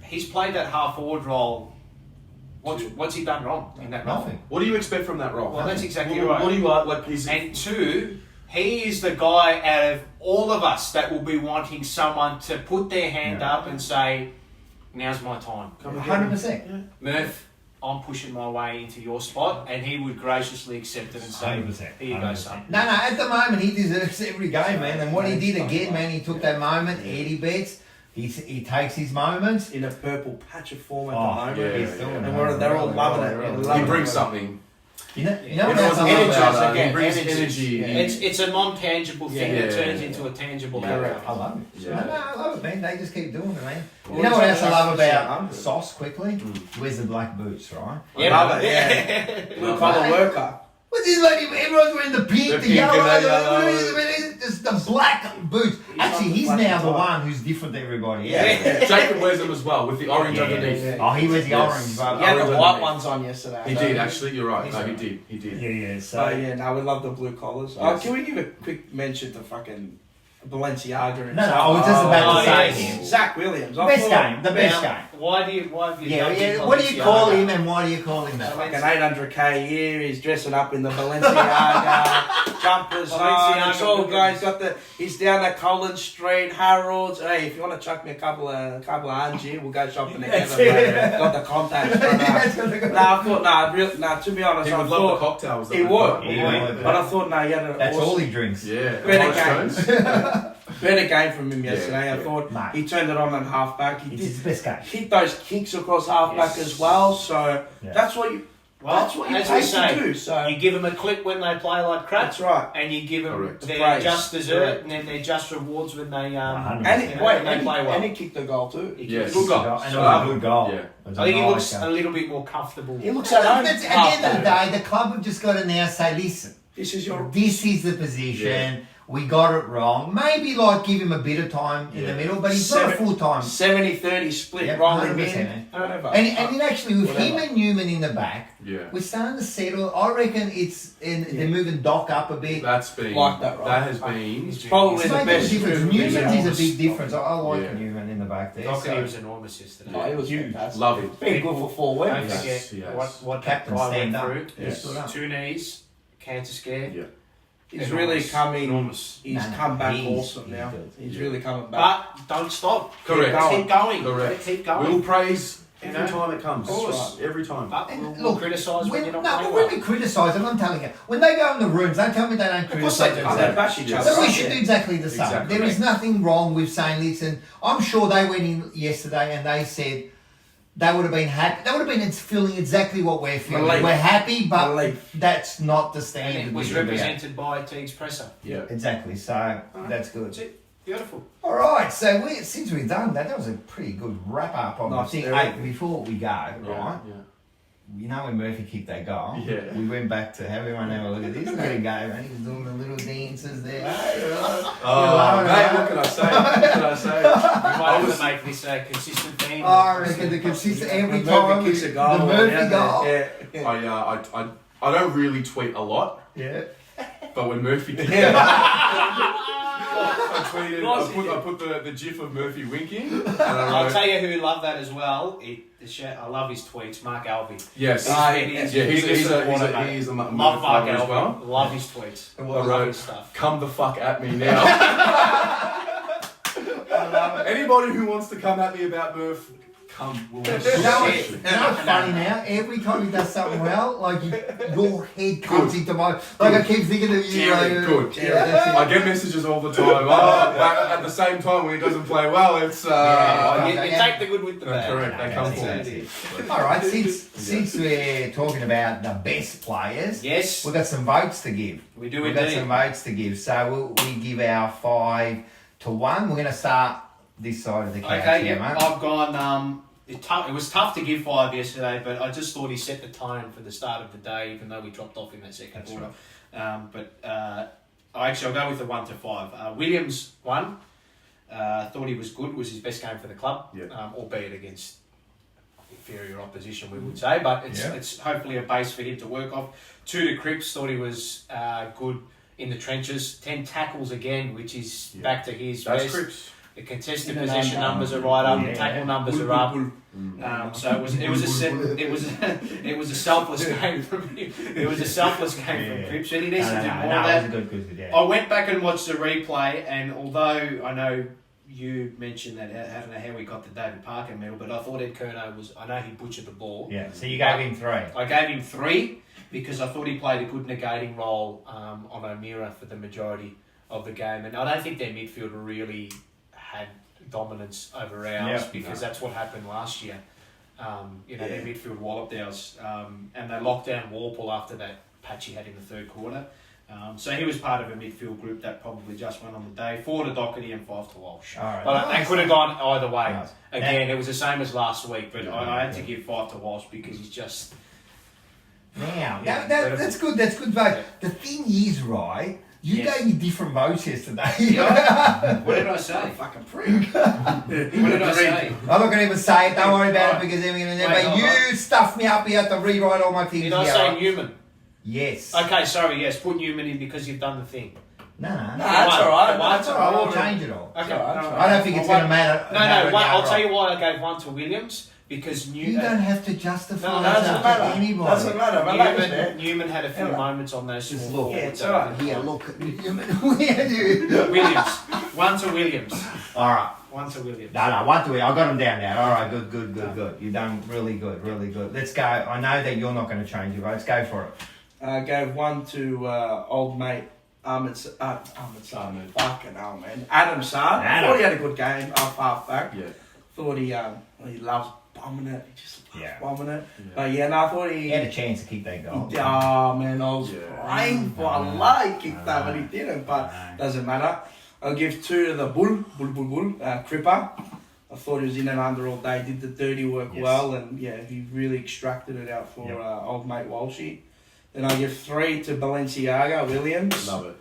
He's played that half forward role. What's he done wrong in that role? Nothing. What do you expect from that role? Well, that's exactly What- right. What do you like? He's And 2, he is the guy out of all of us that will be wanting someone to put their hand Yeah. up and say, "Now's my time." 100%. Murph, I'm pushing my way into your spot, and he would graciously accept it and say, 100%. "Here you go, son." No, at the moment, he deserves every game, man. And what he did again, man, he took that moment, Eddie Betts. He takes his moments. In a purple patch of form at Oh, the moment. yeah, he's doing yeah. it. And they're all loving it. Really, They're he loving brings it. something. You know what Everyone's else I a love energy, about about again, He brings energy. energy. Yeah. It's a non-tangible thing that Yeah. turns into a tangible Correct. outcome. I love it. Yeah. No, I love it, man. They just keep doing it, man. Well, You know what else I love it's about 100%. Sauce, quickly? He wears the black boots, right? I love it, yeah. Blue collar worker. What's this lady? Everyone's wearing the pink, The the pink yellow, and the just the black boots. Actually, he's black now and the white. one who's different to everybody. Yeah. Jacob wears them as well with the orange Yeah. underneath. Yeah. Oh, he wears the Yes. orange, but He had the Orange white underneath. ones on yesterday. He did actually. You're right. No, he alright. did. He did. yeah. So So yeah, no, we love the blue collars. Yes. Can we give a quick mention to fucking Balenciaga? And no, I was just about to Oh, say yes. him. Zach Williams. I Best thought game, the best game. Why have you Yeah, done yeah. it What do you call Balenciaga? him, and why do you call him that? Fucking 800k a year. He's dressing up in the Balenciaga jumpers. Balenciaga It's all bookings. guys got the. He's down at Collins Street, Harold's. Hey, if you want to chuck me a couple of hands here, we'll go shopping together. mate. Got the contacts. But, I thought, to be honest, He I would love the thought cocktails. that he we've would. got. He would. But I thought, no, he had a That's awesome, all he drinks. Yeah. Better Forest games. Jones. better game from him yesterday. Yeah, I yeah. thought Mate. he turned it on halfback. He It's did his best game. hit those kicks across halfback Yes. as well. So Yeah. that's what you. Well, That's what you as pay we to say, do. So you give them a clip when they play like crap, that's right. and you give them Correct. their Praise. just dessert, Correct. and then their just rewards when they 100%. And you he, know, wait, when they play well. and he kicked the goal too. He Yes. good goal. And it was a good goal. Yeah. It was I think he nice looks goal. a little bit more comfortable. He looks at home. At the end of the halfback. day, the club have just got to now say, listen, This is your. this is the position. We got it wrong. Maybe like give him a bit of time in the middle, but he's not a Seven- full time. 70-30 split, Yep, roll him 100%, in. man. Whatever. And then actually with him Whatever. and Newman in the back, Yeah. we're starting to settle. I reckon they're moving Doc up a bit. That's been. Like that, right? That has been. It's probably It's the making best a difference. move. Newman is a Yeah. big difference. I like Yeah. Newman in the back there. Doherty So. was enormous yesterday. Oh, he was fantastic. Love him. Been good for 4 Don't weeks. Yes, forget yes. what Captain that guy stand went up. through. He stood up. 2 knees, cancer scare. Yeah. He's Enormous. really coming. Enormous. He's No, no, come back he's awesome now. good. He's Yeah. really coming back. But don't stop. Correct. Keep going. Correct. Keep going. We'll praise You every know? time it comes. Of course. Every time. But And we'll look, criticise when you're not no, playing but well. when we criticise them, I'm telling you, when they go in the rooms, don't tell me they don't course they criticise do. them. They bash each Yes. other. So we up, should yeah. do exactly the same. Exactly. There is nothing wrong with saying, listen, I'm sure they went in yesterday and they said they would have been happy. They would have been feeling exactly what we're feeling. Relief. We're happy, but Relief. that's not the And standard. it was we should be at. represented by Teague's presser. Yeah. Exactly, so that's good. That's it. Beautiful. All right, so since we've done that, that was a pretty good wrap up on Nice, the thing. very Hey, before we go, right? Yeah. You know when Murphy kicked that goal? Yeah. We went back to have everyone have a look at this little game, and he was doing the little dances there. Oh, mate, what can I say? What can I say? We might I have was- to make this a consistent theme. I reckon the consistent every When time Murphy kicks a goal. the Murphy yeah, goal. Yeah. I don't really tweet a lot, Yeah. but when Murphy kicked Yeah. I tweeted, I put the gif of Murphy winking, and I I'll wrote, tell you who loved that as well. I love his tweets. Mark Alvey. yes, Ah, He's yeah, the biggest he's supporter, a mate. Murphy Love Mark lover as Alvey. well. Love his tweets. I Love wrote, his stuff. come the fuck at me now. Anybody who wants to come at me about Murph, We'll You know what's funny now? Every time he does something well, like your head comes into my. Like I keep thinking of you. Good. Yeah, that's it. I get messages all the time. But at the same time, when he doesn't play well, it's. You take the good with the bad. Correct. They come That's forward. All right, since we're talking about the best players, Yes. we've got some votes to give. We do We've got indeed. some votes to give. So we give our 5 to 1. We're going to start this side of the couch Okay, here, yeah, mate. I've gone. It was tough to give 5 yesterday, but I just thought he set the tone for the start of the day, even though we dropped off in that second quarter. I'll go with the 1 to 5. Williams won. Thought he was good. Was his best game for the club, albeit against inferior opposition, we would say. But it's hopefully a base for him to work off. 2 to Cripps. Thought he was good in the trenches. 10 tackles again, which is back to his That's best. Cripps. The contested possession numbers are right up. The tackle numbers are up. So it was a selfless game from him. It was a selfless game from Cripps, and he needs to do more of that. It was a good, yeah. I went back and watched the replay, and although I know you mentioned that I don't know how we got the David Parker medal, but I thought Ed Curnow was. I know he butchered the ball. Yeah, so you gave him 3. I gave him 3 because I thought he played a good negating role on O'Meara for the majority of the game, and I don't think their midfield really had dominance over ours because that's what happened last year. Their midfield walloped ours, and they locked down Warple after that patch he had in the third quarter. So he was part of a midfield group that probably just won on the day. 4 to Doherty and 5 to Walsh. All right. But they could have gone either way. Nice. Again, it was the same as last week, but I had to give 5 to Walsh because he's just... Now, Yeah, that's good. That's good vote. Yeah. The thing is, right? You Yes. gave me different votes yesterday. What did I say? Fucking prick. What did I say? I'm not going to even say it. Don't worry about it because they're going to. Wait, But you stuffed me up. You have to rewrite all my things. Did I here. say Newman? Yes. Okay, sorry, yes. Put Newman in because you've done the thing. No. That's all right. That's all right. I'll change it all. Okay. I don't think it's going to matter. No, I'll tell you why I gave 1 to Williams. Because You don't have to justify No, that doesn't to matter. anybody. Doesn't matter. Relax, man. Newman had a few moments on those Just small look. forwards. it's all right. Here, look at Williams. Williams. 1 to Williams. All right. 1 to Williams. No, 1 to it. I got them down now. All right, good. You've done really good. Let's go. I know that you're not going to change your votes. Go for it. I gave 1 to old mate Ahmed Saad. Fucking hell, man. Adam Saad. Adam. Thought he had a good game off half back. Yeah. Thought he loves bombing it. He just Yeah. loves bombing it. Yeah. But yeah, no, I thought He had a chance to keep that goal. Oh man, I was Yeah. praying for Allah he kicked that, but he didn't. But doesn't matter. I'll give 2 to the bull, Cripper. I thought he was in and under all day, did the dirty work well, and yeah, he really extracted it out for old mate Walshy. Then I'll give 3 to Balenciaga Williams. Love it.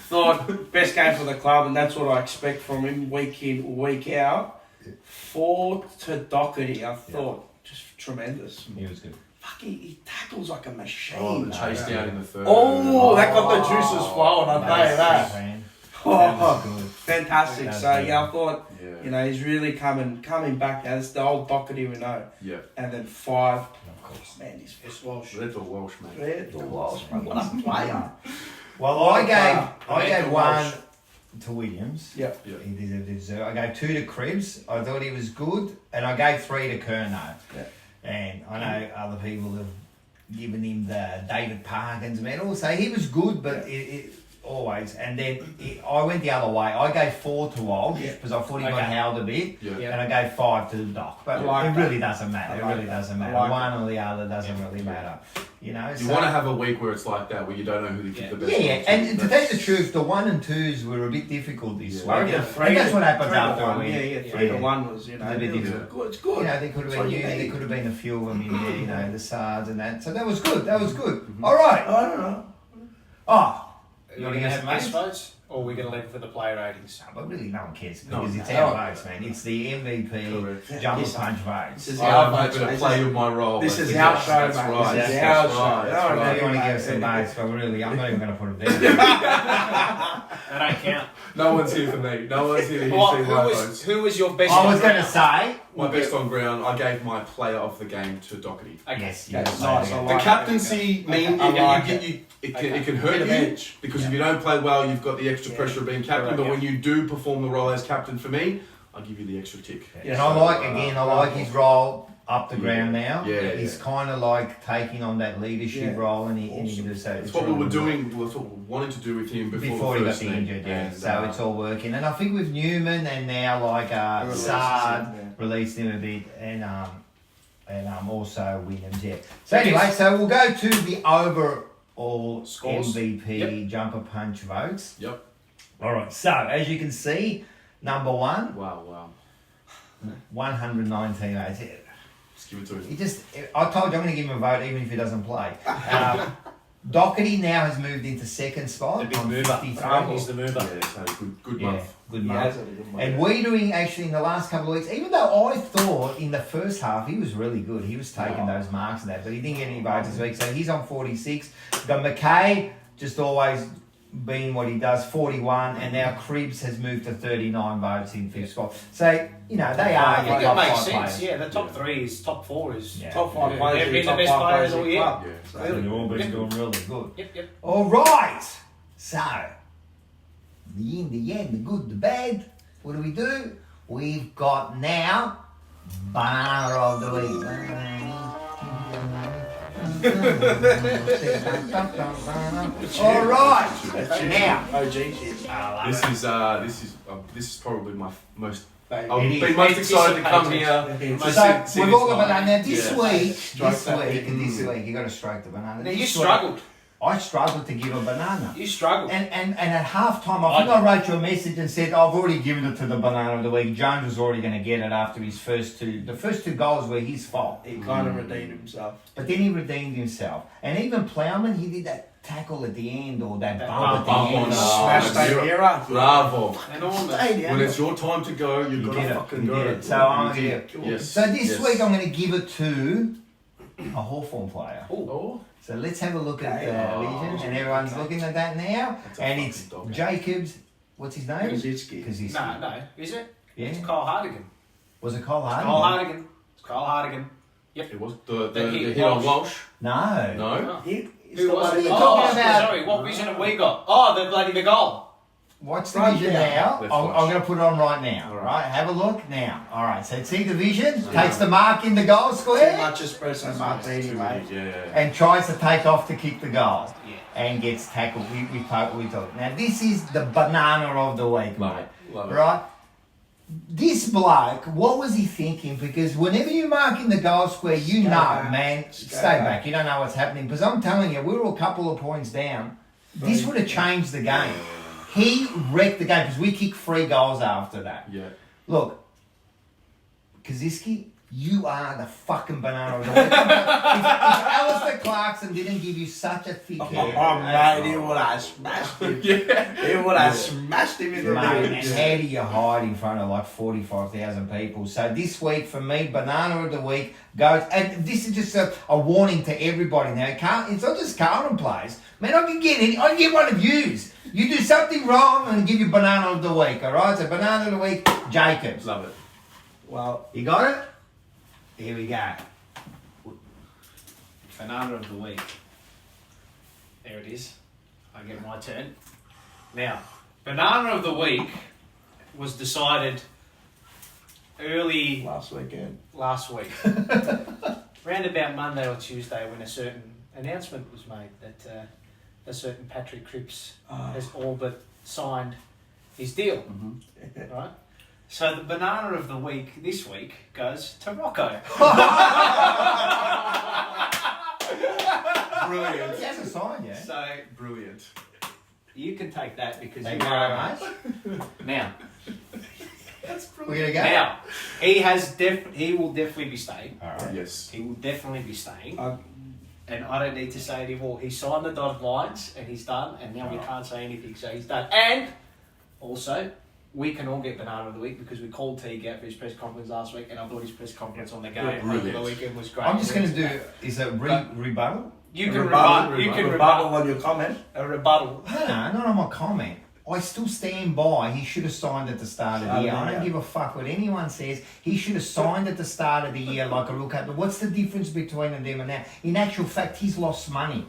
Thought best game for the club, and that's what I expect from him week in, week out. 4 to Doherty. I thought just tremendous. He was good. Fuck, he tackles like a machine. Oh, the chase down in the third. Oh, that got the juices flowing, I'll tell you that. Man. Oh, Good. fantastic. That was So good. yeah, I thought Yeah. he's really coming back now. It's the old Doherty we know. Yeah. And then 5. Of course. Man, he's It's Walsh. Little Welsh, mate. red or Walsh, man. What a player. Well, I gave Michael 1 Walsh. to Williams. Yep. Yeah. He deserved. I gave 2 to Cribs. I thought he was good, and I gave 3 to Curnow. Yeah. And I know other people have given him the David Parkins medal, so he was good, but it always. And then I went the other way. I gave 4 to Walsh because I thought he got Okay. held a bit, Yeah. and I gave 5 to the Doc. But I like it that. really doesn't matter. I It like really that. doesn't I matter. like One or the other doesn't really matter. You know. You want to have a week where it's like that, where you don't know who to give the best. Yeah, one to. and to tell you the truth, the 1 and 2s were a bit difficult this Yeah. week. Yeah, And that's what happens 3 to after a 1. week. Yeah, 3 to 1 was, A bit it was different. good. It's good. You know, there could have That's been what you there need. could have been a few of them in there, you know, the SARS and that. So that was good. All right. I don't know. Oh, Are you we want going to to get have some best votes? votes? Or are we going to leave it for the player ratings? But really, no one cares No, because it's no. our votes, man. It's the MVP Correct. jumper Yes. punch votes. This is I'm our happy to votes. play with my role. This That's is it. our show, That's mate. right. This is That's our right. show. That's No, I right. you want to give us some votes, but really, I'm not even going to put them there. That don't count. No one's here for me. No one's here to see What, my votes. who was your best? I was on going to ground? say, My best on ground, I gave my player of the game to Doherty. Okay. yes, That's yes, nice. I I like The it. captaincy mean I like it can Okay. hurt Bit of you edge. because if you don't play well, you've got the extra Yeah. pressure of being captain. Correct, But yeah. when you do perform the role as captain, for me, I'll give you the extra tick. And I like his role up the ground now. Yeah, He's kind of like taking on that leadership role, and he can do so. It's what we were doing. That's what we wanted to do with him before he got the the injured. Yeah, and, so it's all working. And I think with Newman and now like Sard released him a bit, and also Williams. Yeah. So anyway, so we'll go to the overall Scores. MVP jumper punch votes. Yep. All right. So as you can see, number one, Wow. 119 votes. Just give it to him. I told you I'm going to give him a vote even if he doesn't play. Doherty now has moved into second spot The big on mover. 53. He's the mover. Yeah, so good Yeah, month. good He month. has had a good month. And Wiedering actually in the last couple of weeks, even though I thought in the first half he was really good, he was taking those marks and that, but he didn't get any votes this week, so he's on 46. We've got McKay, just always being what he does, 41, and now Cribbs has moved to 39 votes in fifth spot. So, you know, they are I your think it top makes five sense. players. Yeah, the top three is top four is Yeah. Top 5 players. They've been top the best 5 players all in the year. club. Yeah. So they've all been doing really good. Yep. All right. So, the yin, the yang, the good, the bad. What do? We've got now Banana of the Week. All right. Now, OG shit. This is probably my most. Baby. I've It been is. most excited to come here. so we've all got banana. Now this Yeah. week, Stroke that thing. you got to stroke the banana. Now you This week, struggled. I struggled to give a banana. You struggled. And at half time, I think I wrote you a message and said, I've already given it to the banana of the week. Jones was already going to get it after his first two. The first two goals were his fault. He kind of redeemed himself. But then he redeemed himself. And even Plowman, he did that tackle at the end or that bump at the bump end. on Smash Oh, that zero. era. Bravo. Enormous. When it's your time to go, you've You got did to it. fucking You go. did it. So I'm You going did. Yes. So this Yes. week, I'm going to give it to a Hawthorn player. Oh. So let's have a look at the Okay. vision. And everyone's looking at that now. That's a And fucking it's dog. Jacobs. What's his name? Kaczynski. Kaczynski. No. Is it? Yeah. It's Kyle Hardigan. Was it Cole Hardy? Kyle Hardigan. It's Kyle Hardigan. It was the The hit hit on Walsh. Walsh. No. No. He's the one it? who- You're talking about- Sorry, what vision have we got? Oh, the goal. Watch the Right vision now. now. Let's I'm watch. going to put it on right now. All All right. right, have a look now. All right, so see the vision, takes the mark in the goal Too square, much espresso martini, mate. Yeah. and tries to take off to kick the goal, Yeah. and gets tackled. We talk. Now this is the banana of the week, Love mate. it. Love it. Right? This bloke, what was he thinking? Because whenever you mark in the goal square, you know, back. man, Stay stay back. back. You don't know what's happening. Because I'm telling you, we were a couple of points down. This would have changed the game. He wrecked the game because we kicked 3 goals after that. Yeah. Look, Kaczynski, you are the fucking banana of the week. if Alistair Clarkson didn't give you such a thick Oh, head, mate, he would have smashed him. Yeah. He would have smashed him in the mate, and ribs. how do you hide in front of like 45,000 people? So this week for me, banana of the week goes, and this is just a warning to everybody now. It's not just Carlton players. Man, I can get one of yous. You do something wrong, I'm going to give you banana of the week, all right? So banana of the week, Jacobs. Love it. Well, You got it? Here we go. Banana of the week. There it is. I get my turn. Now, banana of the week was decided early last weekend. last week. Round about Monday or Tuesday when a certain announcement was made that a certain Patrick Cripps has all but signed his deal. Right? So the banana of the week this week goes to Rocco. Brilliant. He hasn't signed yet. So Brilliant. you can take that because Thank you you very are much. now. We're going to go? Now he will definitely be staying. All right. Yes. He will definitely be staying. Uh, And I don't need to say anymore. He signed the dotted lines and he's done, and now we can't say anything, so he's done. And also, we can all get banana of the week because we called Teague out for his press conference last week, and I thought his press conference on the game over Brilliant. the weekend was great. I'm just going to do, is it rebuttal? You can rebuttal, rebut. You can rebuttal rebut on your comment. a rebuttal. No, not on my comment. I still stand by. He should have signed at the start of the year. I don't give a fuck what anyone says. He should have signed at the start of the year like a real captain. What's the difference between them and now? In actual fact, he's lost money.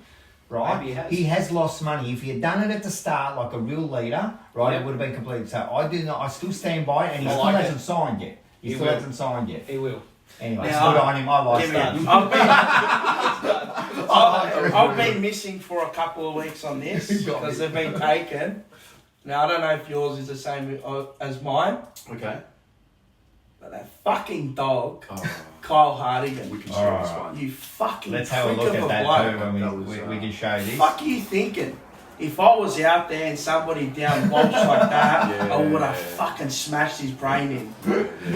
right? Maybe He has lost money. If he had done it at the start like a real leader, right, it would have been completed. So I still stand by it, and he I still like hasn't signed yet. He still will. hasn't signed yet. He will. Anyway, Now, good on him. I like that. I've been missing for a couple of weeks on this because they've been taken. Now I don't know if yours is the same as mine, Okay. but that fucking dog, Oh, Kyle Hardigan, we can All share right. this one. you fucking Let's have a freak look of at a that bloke. too when That was, we can show this. Fuck are you thinking? If I was out there and somebody down bolts like that, Yeah. I would have fucking smashed his brain in.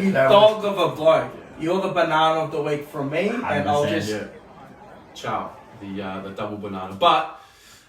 You That dog of a bloke. You're the banana of the week from me, and I'll 100%, just. Yeah. Chow, the double banana. But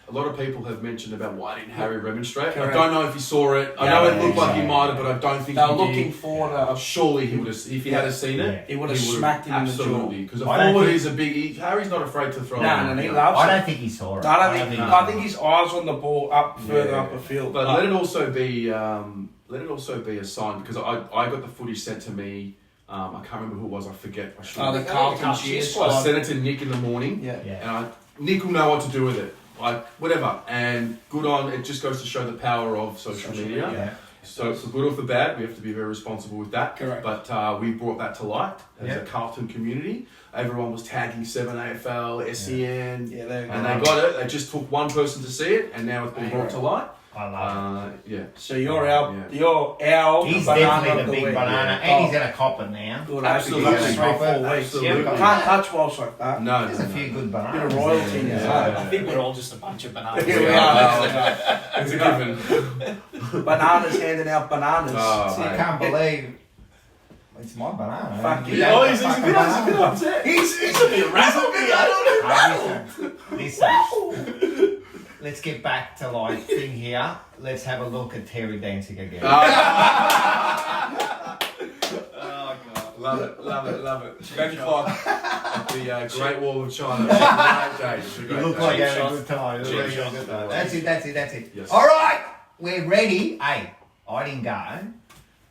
a lot of people have mentioned about why didn't Harry remonstrate. Correct. I don't know if he saw it. I Yeah, know it yeah, looked like he yeah. might have, but I don't think They're he looking did. for Surely he would have, if he had seen it, He would have he would've- smacked him in the jaw. absolutely. Because a I don't forward think- is a big. Harry's not afraid to throw. No, him. no, he loves I it. don't think he saw it. I think he- his eyes on the ball up further Yeah. up the field. But let it also be a sign because I got the footage sent to me. I can't remember who it was. I forget. I should. the Carlton Carlton cheers squad. I squad. sent it to Nick in the morning. Yeah. Yeah. And Nick will know what to do with it. Like, whatever. And good on, it just goes to show the power of social media. Yeah. So, for good or for bad, we have to be very responsible with that. Correct. But we brought that to light as Yeah. a Carlton community. Everyone was tagging 7AFL, SEN, Yeah, there you and go. they got it. They just took one person to see it, and now it's been brought to light. I love Yeah. So you're Yeah. our He's banana definitely of the big week. banana, Yeah. and he's gonna cop it now. Good, Absolutely. absolutely. 3-4 weeks. Absolutely. Can't touch whilst like that. No, There's a few good Bit bananas. of royalty in there. his Yeah. heart. I think we're all just a bunch of bananas. Here we Yeah. are. It's a given. Bananas handing out bananas. Oh, See, I mate. can't believe it's my banana. Fuck You yeah. don't Oh, get he's a fucking bit banana. upset. He's a bit rattled. Listen, let's get back to like thing here. Let's have a look at Terry dancing again. Oh, God. Love it, love it, love it. Baby clock at the Great Wall of China. It's a great day. It's a You great look day. like having a shots. good time. Cheap Really shots. good time. That's it. Yes. All right, we're ready. Hey, I didn't go,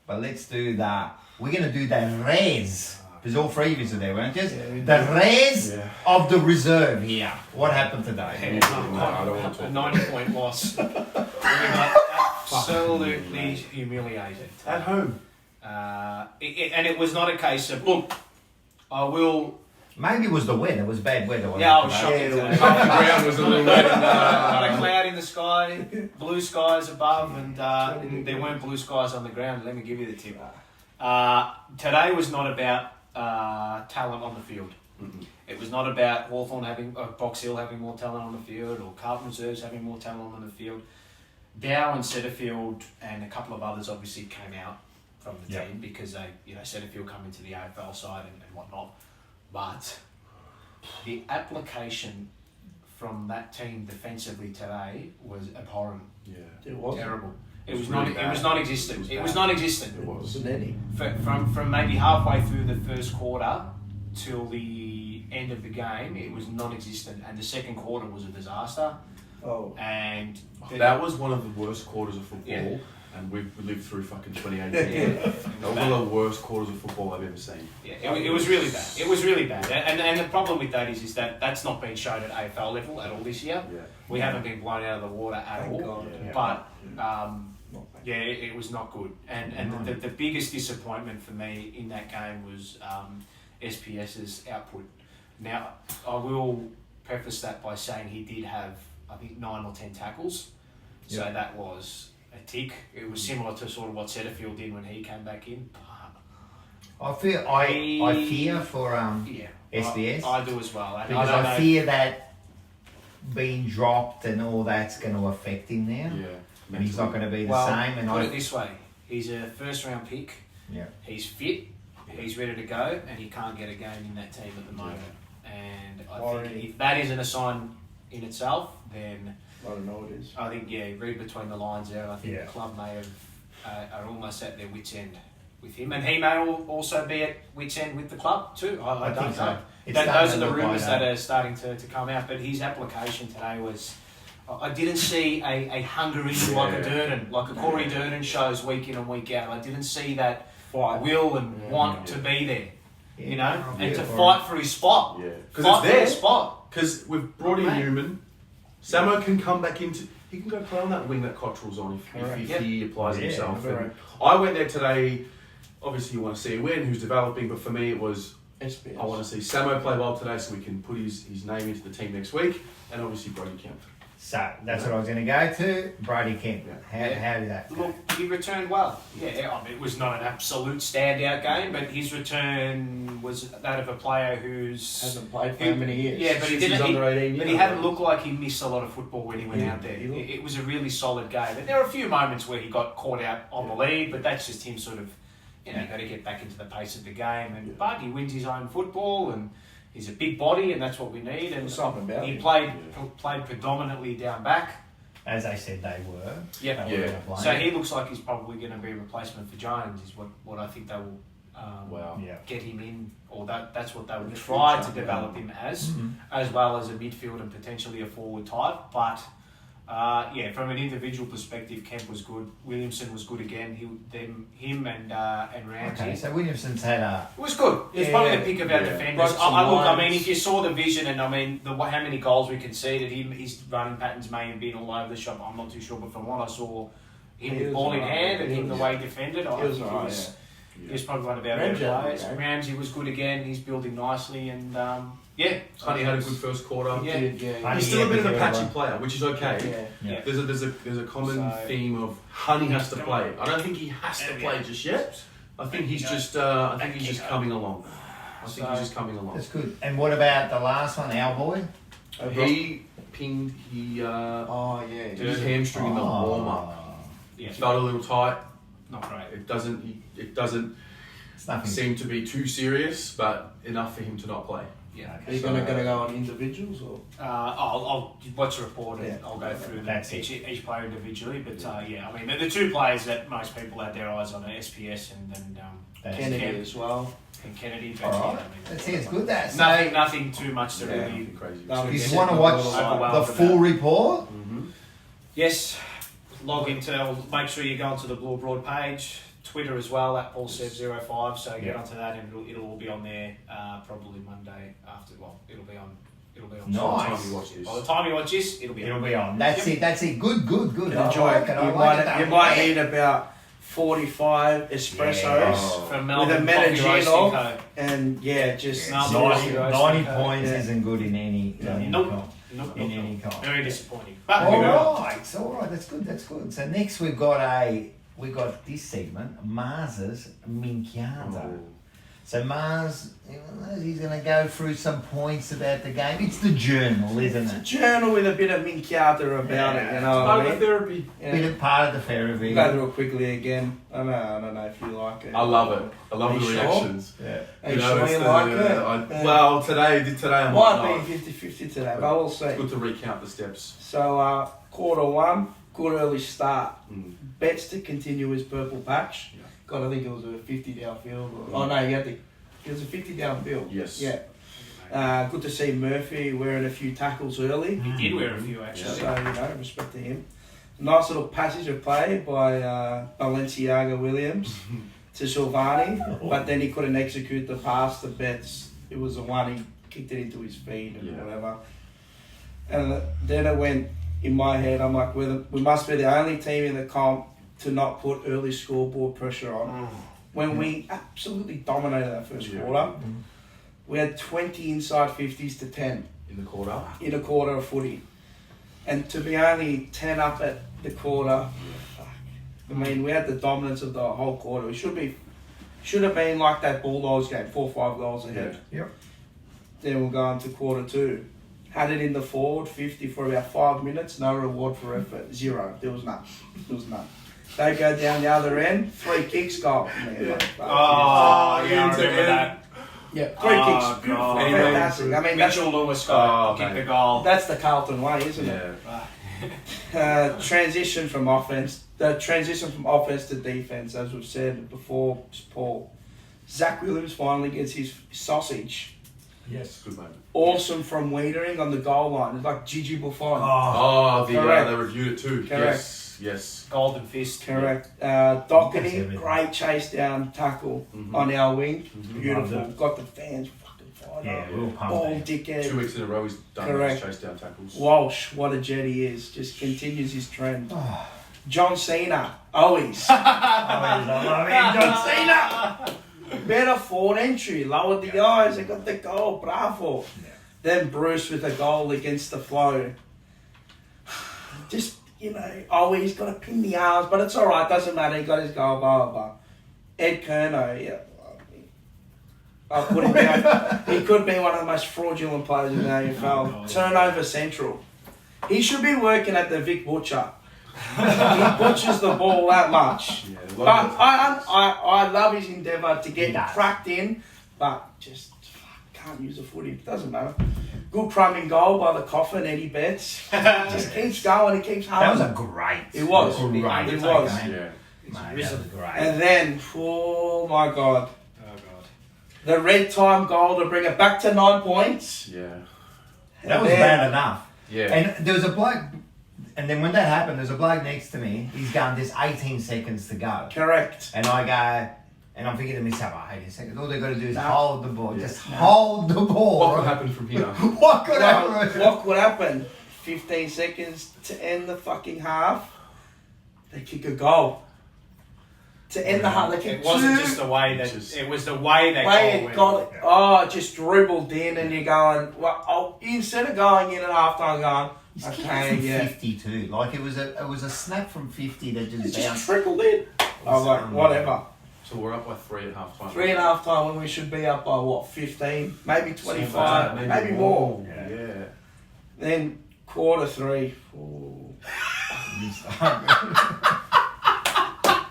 but let's do that. We're gonna do the res. There's all three of us are there, weren't you? The res Yeah. of the reserve here. What happened today? No, I don't want to A talk. 90-point loss. We got absolutely humiliated. At home. And it was not a case of, look, I will. Maybe it was the weather. It was bad weather. wasn't Yeah, I it, was today? shocking today. The ground was a little wet. Not a cloud in the sky, blue skies above, and there weren't blue skies on the ground. Let me give you the tip. Today was not about talent on the field. It was not about Hawthorn Box Hill having more talent on the field, or Carlton Reserves having more talent on the field. Dow and Setterfield and a couple of others obviously came out from the team because they, Setterfield come into the AFL side and whatnot. But the application from that team defensively today was abhorrent, Yeah. It was. terrible. It was was really non. bad. It was non-existent. It It was was bad. non-existent. It was. Wasn't any. From maybe halfway through the first quarter till the end of the game, it was non-existent, and the second quarter was a disaster. Oh. And That was one of the worst quarters of football, Yeah. and we lived through fucking 2018. That was one of the worst quarters of football I've ever seen. Yeah, it was really bad. It was really bad, and the problem with that is that that's not been shown at AFL level at all this year. Yeah. We haven't been blown out of the water at Thank all. God. Yeah. But it was not good. And the biggest disappointment for me in that game was SPS's output. Now, I will preface that by saying he did have, I think, 9 or 10 tackles. So that was a tick. It was similar to sort of what Setterfield did when he came back in. I fear for Yeah, SBS. I do as well. And because I don't I know. fear that being dropped and all that's going to affect him now, Yeah. and he's not going to be the Well, same. And put it this way: he's a first-round pick. Yeah. He's fit. He's ready to go, and he can't get a game in that team at the moment. And I think if that isn't a sign in itself, then I don't know what it is. I think read between the lines there. I think Yeah. the club may have are almost at their wits' end with him, and he may also be at wits' end with the club too. I don't think so. know. It's Those starting are to the look rumours like that that. are starting to come out. But his application today was. I didn't see a hungering like a Durden, like a Corey Durden shows week in and week out. I didn't see that will and want to be there, you know, and to fight for his spot. Yeah. Fight for his Because it's there. spot. Because we've brought in Mate. Newman, Samo can come back into. He can go play on that wing that Cottrell's on if he applies himself. And I went there today. Obviously, you want to see a win who's developing, but for me, it was. SPS. I want to see Samo play well today, so we can put his name into the team next week, and obviously Brody Kemp. So that's what I was going to go to. Brody Kemp. How did that go? Look, he returned well. Yeah, I mean, it was not an absolute standout game, but his return was that of a player who's Hasn't played for how many years? Yeah, but he Since didn't. he's under 18 But he years. hadn't looked like he missed a lot of football when he went out there. It was a really solid game, and there were a few moments where he got caught out on the lead, but that's just him sort of, got to get back into the pace of the game. But he wins his own football, and he's a big body, and that's what we need. And There's something about he him. played predominantly down back. As I said, they were. Yep. They were Yeah. playing. So he looks like he's probably going to be a replacement for Jones. Is what I think they will Wow. Yeah. get him in, or that's what they will The try future, to develop him as Mhm. well as a midfield and potentially a forward type. But from an individual perspective, Kemp was good. Williamson was good again. Him and Ramsey. Okay, so Williamson's had a. It was good. It was probably the pick of our defenders. Broke some I mean, lines. if you saw the vision and how many goals we conceded, his running patterns may have been all over the shop. I'm not too sure, but from what I saw, him He with was ball in alright. hand and He him the was- way he defended, I He was think alright, he was probably one of our Ramsey better had a players. good game. Ramsey was good again. He's building nicely, and Honey had a good first quarter. Yeah. He's still a bit of a patchy player, which is okay. Yeah. There's a common So- theme of Honey has to play. I don't think he has to play just yet. I think he's just coming along. That's good. And what about the last one, our boy? He pinged. He did his hamstring in the warm up. Yeah. Felt a little tight. Not great. It doesn't It's nothing. seem to be too serious, but enough for him to not play. Yeah. Are you going to go on individuals or? I'll watch the report and Yeah. I'll go through That's each player individually. But I mean, the two players that most people had their eyes on are SPS and then That's Kennedy Kemp as well. and Kennedy. But, All right. I mean, That sounds good. That. So, nothing too much to Yeah. really. Nothing crazy. No, if he's you want to watch overwhelmed the full report, Yes, log into. Make sure you go onto the Blue Abroad page, Twitter as well at PaulSev05. So get Yeah. onto that, and it'll all be on there probably Monday after. Well, it'll be on. Nice. By the time you watch this. By the time you watch this, it'll be on. That's it. That's it. Good. Enjoy I it. like it. You might need about 45 espressos Yes. From with Melbourne a Coffee Medellino, Roasting Co. and just No, 90, no, 90 no, points yeah. isn't good in any Nope. comp. Nope, In nope, any nope. kind. Very disappointing. But All we will. right, that's good. So next we got this segment, Mars's Minchiata. So Mars, he's going to go through some points about the game. It's the journal, isn't it's a it? journal with a bit of minchiata about it, you know what I mean? therapy. Bit of part of the therapy. Go through it quickly again. I don't know if you like it. I love it. I love Are the you sure? reactions. Yeah. Are you sure it's you the- like it? Well, today I might Might not. be 50-50 today, but we'll see. Good to recount the steps. So, quarter one, good early start. Mm. Bets to continue his purple patch. Yeah. God, I think it was a 50 downfield. Oh no, it was a 50 downfield. Yes. Yeah. Good to see Murphy wearing a few tackles early. He did wear a few actually. So, respect to him. Nice little passage of play by Balenciaga Williams to Silvani, but then he couldn't execute the pass to Betts. It was the one he kicked it into his feet and whatever. And then it went in my head, I'm like, we must be the only team in the comp to not put early scoreboard pressure on. When we absolutely dominated that first quarter, we had 20 inside 50s to 10 In the quarter. in a quarter of footy. And to be only 10 up at the quarter, fuck. I mean, we had the dominance of the whole quarter. We should have been like that Bulldogs game, 4 or 5 goals ahead. Yep. Then we'll go into quarter two. Had it in the forward, 50 for about 5 minutes, no reward for effort, 0. There was none. They go down the other end, 3 kicks, goal. Man, I remember that. yeah, 3 Oh, kicks. God. Fantastic. I mean, Mitchell Lewis got kicked the goal. that's the Carlton way, isn't Yeah. it? Transition from offense. The transition from offense to defense, as we've said before, Paul. Zach Williams finally gets his sausage. Yes. Good moment. Awesome from Wiedering on the goal line. It's like Gigi Buffon. Oh, Correct. they reviewed it too. Correct. Yes. Golden fist. Correct. That's Doherty, everything. great chase down tackle Mhm. on our wing. Mhm. Beautiful. Loved it. Got the fans fucking Yeah, real pumped. Ball eh? dickhead. 2 weeks in a row, he's done Correct. those chase down tackles. Walsh, what a jet he is. Just continues his trend. John Cena, always. John Cena. Better forward entry, lowered the eyes, they got the goal, bravo. Yeah. Then Bruce with a goal against the flow. Just, he's got to pin the arms, but it's alright, doesn't matter, he got his goal, blah, blah, blah. Ed Kerno, yeah. I'll put him down. He could be one of the most fraudulent players in the AFL. Turnover central. He should be working at the Vic Butcher. He butchers the ball that much. Yeah, But I love his endeavour to get cracked in, but just can't use the footy. Doesn't matter. Good crumb in goal by the coffin, Eddie Betts. Just keeps going, he keeps That was humming. a great. It was. Great. It was. game. Yeah. Mate, that was great. And then, oh my God, Oh God. the red time goal to bring it back to 9 points. Yeah. That was And then- bad enough. Yeah. And there was a bloke, and then when that happened, there's a bloke next to me. He's going, there's 18 seconds to go. Correct. And I go, and I'm thinking to myself, 18 seconds. All they've got to do is No. hold the ball. Yeah. Just hold the ball. What could happen from here? What could happen? What would happen? 15 seconds to end the fucking half. They kick a goal. To end the half, they kick It wasn't two. just the way that Just- it was the way that Way goal it went. got it. Oh, it just dribbled in, and you're going. Well, instead of going in at halftime, going, He's okay, kicking from yeah, 52. Like it was a snap from 50 that it just just bounced. trickled in. I was like, whatever. So we're up by 3 at half time. 3 at halftime when we should be up by what, 15, maybe 25, maybe more. Yeah. Then quarter 3. Ooh.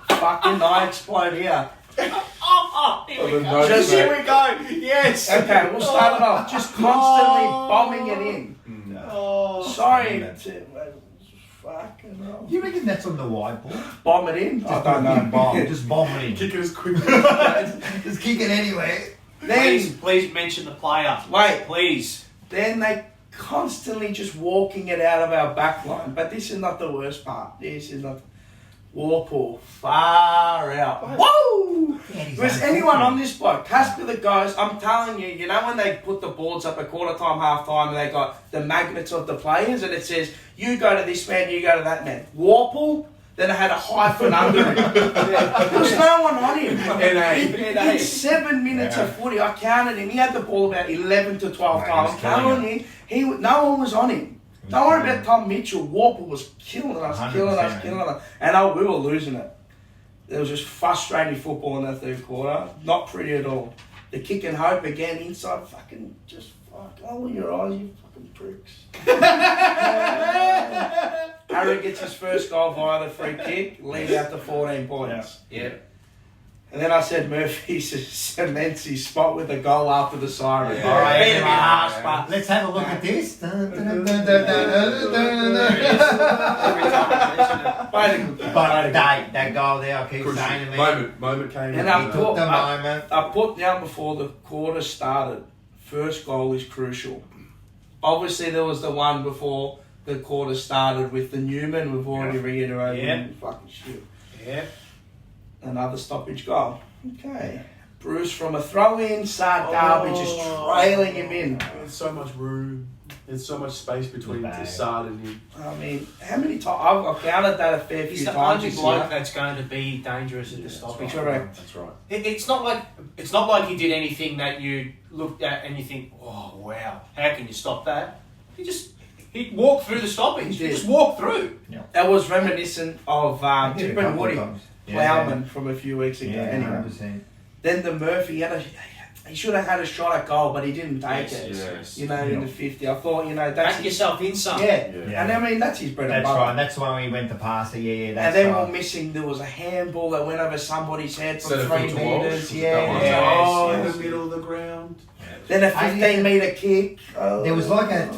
Fucking I explode here. Here we the go. notes, Just Here mate. we go. Yes. Okay, we'll start it off. Just constantly bombing it in. Oh. Sorry to fucking hell. You reckon that's on the whiteboard? Bomb it in? I don't know. Bomb. Just bomb it in. Kick it as quick Just kick it anyway. Please mention the player. Wait. Please. Then they constantly just walking it out of our back line. But this is not the worst part. This is not. Warpool. Far out. Whoa! Was anyone on this bloke? Casper the Ghost, I'm telling you, you know when they put the boards up at quarter time, half time, and they got the magnets of the players, and it says, you go to this man, you go to that man. Warpool, then it had a hyphen under it. There was no one on him. In 7 minutes of footy, I counted him. He had the ball about 11 to 12 Right, times. he was I'm killing telling you, no one was on him. Don't worry about Tom Mitchell. Warple was killing us, 100%. and we were losing it. There was just frustrating football in the third quarter. Not pretty at all. The kick and hope again inside, fucking just fuck. Oh, your eyes, you fucking pricks. Harry gets his first goal via the free kick, leads out to 14 points. Yeah. And then I said Murphy cements his spot with a goal after the siren. All right, Beat him in everyone, half, but let's have a look at this. But that goal there, I keep saying to me. Moment came in. And I He thought- took the moment. I put down before the quarter started, first goal is crucial. Obviously, there was the one before the quarter started with the Newman. We've already reiterated. Yeah. Fucking shit. Yeah. Another stoppage goal. Okay. Bruce from a throw-in, Sard Darby just trailing him in. There's so much room. There's so much space between Bad. Tassard and him. I mean, how many times? I've counted that a fair He's few the times. only this bloke year. that's going to be dangerous at the stoppage. Correct. That's right. It's not like he did anything that you looked at and you think, oh wow, how can you stop that? He walked through the stoppage. He He did. just walked through. That was reminiscent of Chip and Woody, Yeah. Plowman from a few weeks ago. Yeah, Anyway. 100%. Then the Murphy he should have had a shot at goal, but he didn't take it. Yes. You know, in the 50. I thought, that's Back yourself in some. yeah. Yeah. And I mean that's his bread and That's butter. right. That's when we went to pass it. Yeah, that's And then right. we're missing. There was a handball that went over somebody's head from Centre 3 field to Walsh, meters. was it Yeah. that one? Yeah. Oh, in Yes. the middle of the ground. Then a 15-meter kick. Oh. There was like a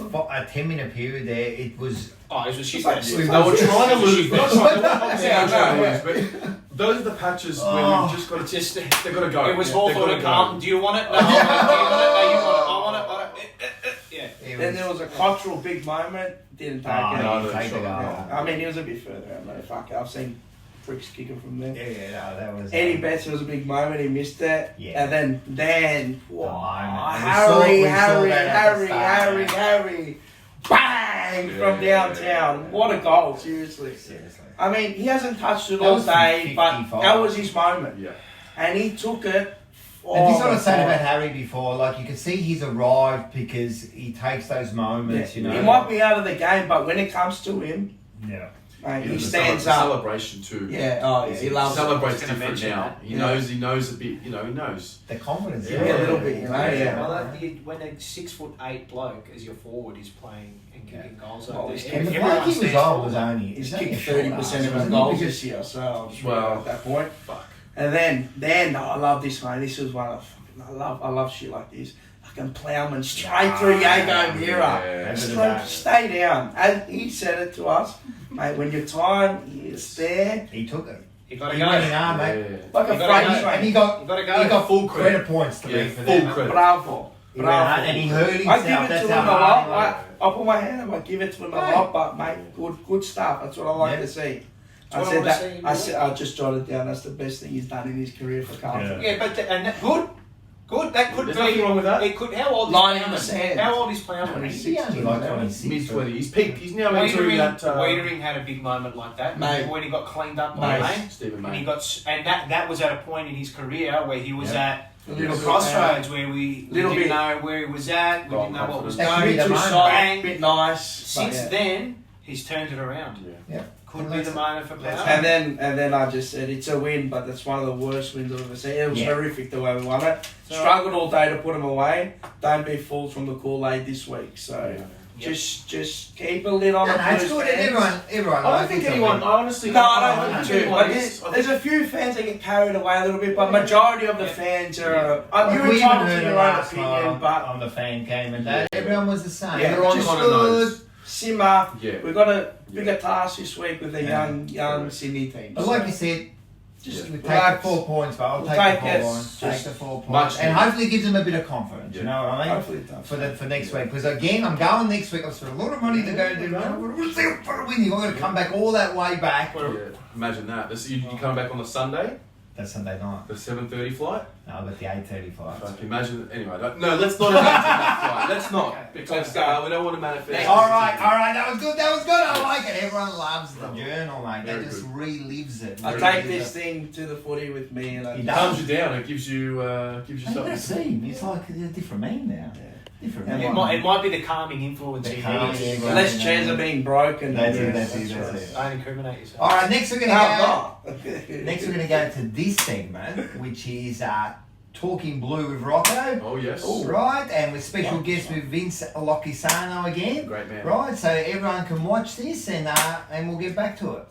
10-minute period there. It was. Oh, it was a shit Like, match. we They were trying to lose. Not trying to obviously Yeah, they were trying to I lose, but those are the patches where we've just got to. Just They've got to go. it was They've Hawthorne gotta and go. Carlton. Do you want it? No, I want it. Do you want it? No, you want it. I want it. I want it. Yeah. It Then there was a cultural big moment. Didn't take it. no, no, take the sure. goal. I mean, he was a bit further out, mate. Fuck it. I've seen freaks kicking from there. Yeah, that was. Eddie Betts was a big moment. He missed it. Yeah. And then moment. Harry, We saw that at the start. Harry, bang from downtown. What a goal! Seriously. I mean, he hasn't touched it That all was from day, but 55. that was his moment. Yeah. And he took it. And this is what I my said God. about Harry before. Like, you can see he's arrived because he takes those moments, you know. He might be out of the game, but when it comes to him, Yeah. mate, Even he the stands up. celebration too. Yeah, oh yeah, he loves it. Celebrates I was gonna different mention now. that. He Yeah. knows a bit. You know, he knows. The confidence. Yeah, a little bit, you know. Yeah. Well, when a 6'8" bloke as your forward is playing and kicking goals Well, over he's there, And the everyone bloke he was stands on forward. was only. He's only kicked a short 30% of ass, our wasn't he? goals Because- this year, so I'm sure Well, at that point. Fuck. And then I love this, mate. This was one of I love shit like this. Fucking plowman straight through Jago Mira. Yeah. Straight, stay down. And he said it to us, mate. When your time is there, He took it. You gotta He go. went in arm, mate. like a You gotta freight go. And train. he got, You gotta go. he got Full credit. credit points to Yeah, me for full that. credit. Bravo. He went out and he hurt I himself. give it That's to him a how lot. hard I put my hand up. I give it to him a lot, but mate, good stuff. That's what I like Yeah. to see. That's what I said wanna see him I do. said I just jotted down. That's the best thing he's done in his career for Carlton. Yeah, but good. That could There's be. nothing wrong with that. It could. How old is Line in Plowman? the sand. How old is Plowman? He only like 26. Mid 20s. He's peaked. He's now entering that. Wadering had a big moment like that. Mate. Remember when he got cleaned up by Mate. May? Stephen And he May. got, and that was at a point in his career where he was at A little the bit, crossroads where we Little didn't bit. know where he was at. We Got didn't know what was confidence. going. That could be Too the soft, Bang. bit nice. Since but then, he's turned it around. Yeah. Could be the moment for Plowman. And then I just said it's a win, but that's one of the worst wins I've ever seen. It was Yeah. horrific the way we won it. So- Struggled all day to put them away. Don't be fooled from the Kool-Aid this week. So Yep. just keep a lid on No, the no, it's Blues good. fans. Everyone I don't knows think it's a anyone. win. I honestly. No, I don't think too. anyone But is. there's a few fans that get carried away a little bit, but majority of the fans are. Like, You're we even entitled heard to it your own last opinion, night but on the fan came and that. Everyone was the same. Yeah, Everyone just kind of knows. simmer. Yeah. We've got a bigger task this week with the Yeah. young Correct. Sydney team. But like you said, just Yeah. we take Relax. the 4 points, but I'll We'll take take the it. 4 points. Take Just the 4 much points. And needed. hopefully it gives them a bit of confidence, you Yeah. know what I mean? Hopefully it does. For next week. Because again, I'm going next week. I've spent a lot of money to go do for a win. You're going to come back all that way back. Yeah, imagine that. You come back on the Sunday, That's Sunday night. the 7:30 flight. No, but the 8:30 flight. Like, imagine. Anyway, no, let's not imagine that flight. Let's not, because we don't want to manifest. All right. That was good. I like it. Everyone loves the journal, mate. Very That just good. relives it. I Relives take it. this thing to the footy with me, and I He It does. calms you down. It gives you You've something. never seen. It's like a different man now. Different And man. It might be the calming influence. The he calming needs. influence. less chance of being broken. That's it, Yeah, that's it. Don't incriminate yourself. All right. Next we're No, gonna I'm go. not. Next we're gonna go to this segment, which is Talking Blue with Rocco. Oh yes. Right, and with special guest with Vince Lochisano again. Great man. Right, so everyone can watch this and we'll get back to it.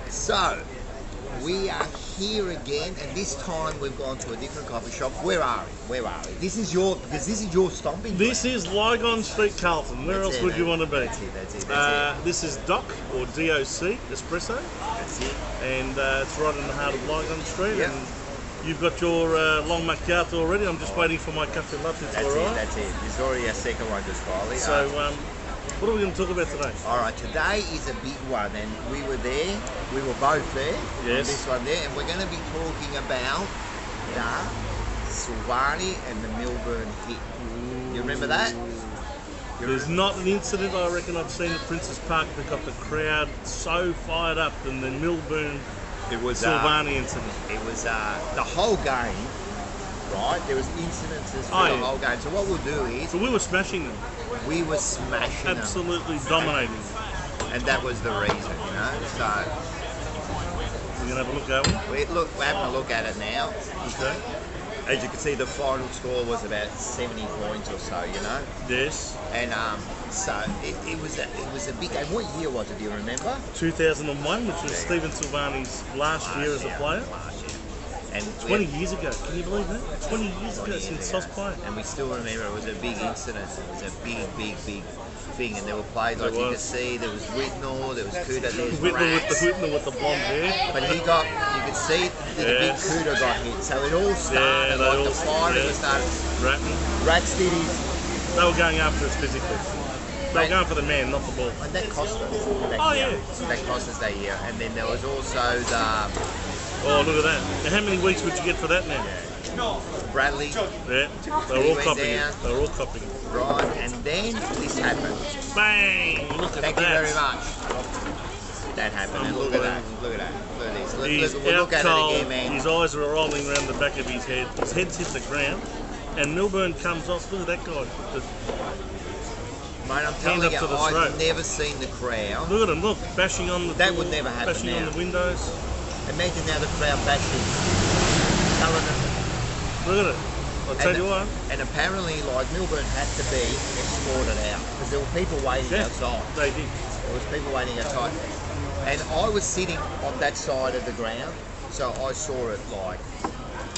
So, we are here again, and this time we've gone to a different coffee shop. Where are we? This is your stomping This ground. is Lygon Street, Carlton. Where That's else it, would you mate. want to be? That's it. This is DOC, or DOC, Espresso, That's it. and it's right in the heart of Lygon Street. Yep. And you've got your long macchiato already. I'm just waiting for my cafe latte to arrive. That's it. There's already a second one just Riley. So, what are we going to talk about today? All right, today is a big one, and we were there. We were both there. Yes. On this one there, and we're going to be talking about the Silvani and the Melbourne hit. You remember that? There's not an incident I reckon I've seen at Princess Park that got the crowd so fired up than the Melbourne It was Silvani incident. It was the whole game, right? There was incidences for Oh, the yeah. whole game. So what we'll do is So we were smashing them, we were smashing them, absolutely dominating. and that was the reason, you know. So We're going to have a look at it. we're having a look at it now. Okay. As you can see, the final score was about 70 points or so, you know. Yes. And so it was a big game. What year was it? Do you remember? 2001, which was Stephen Silvani's last year as a player. Last year. And 20 years ago, can you believe that? 20 years ago since Sauce played. And we still remember it was a big incident. It was a big thing, and there were players like you could see. There was Whitnell, there was Cooter, there was Whitnell with the blonde hair. But you could see that the big Cooter got hit. So it all started, the firing started. Rats did his. They were going after us physically. They were going for the man, not the ball. And that cost us that cost us that year. And then there was also the... Oh, look at that. And how many weeks would you get for that now? Bradley. Yeah, they were all copying it. They were all copying it. Right, and then this happened. Bang! Look at that. Thank you very much. That happened. And look at that. Look at that. Look at this. He's Look at it again, man. His eyes are rolling around the back of his head. His head's hit the ground. And Milburn comes off. Look at that guy. Mate, I'm telling you, I've never seen the crowd. Look at him, look, bashing on the That door, would never happen bashing now. on the windows. Imagine now the crowd bashing, telling them. Look at it. I'll tell you what. And apparently, like, Milburn had to be escorted out because there were people waiting outside. They did. There was people waiting outside. And I was sitting on that side of the ground, so I saw it like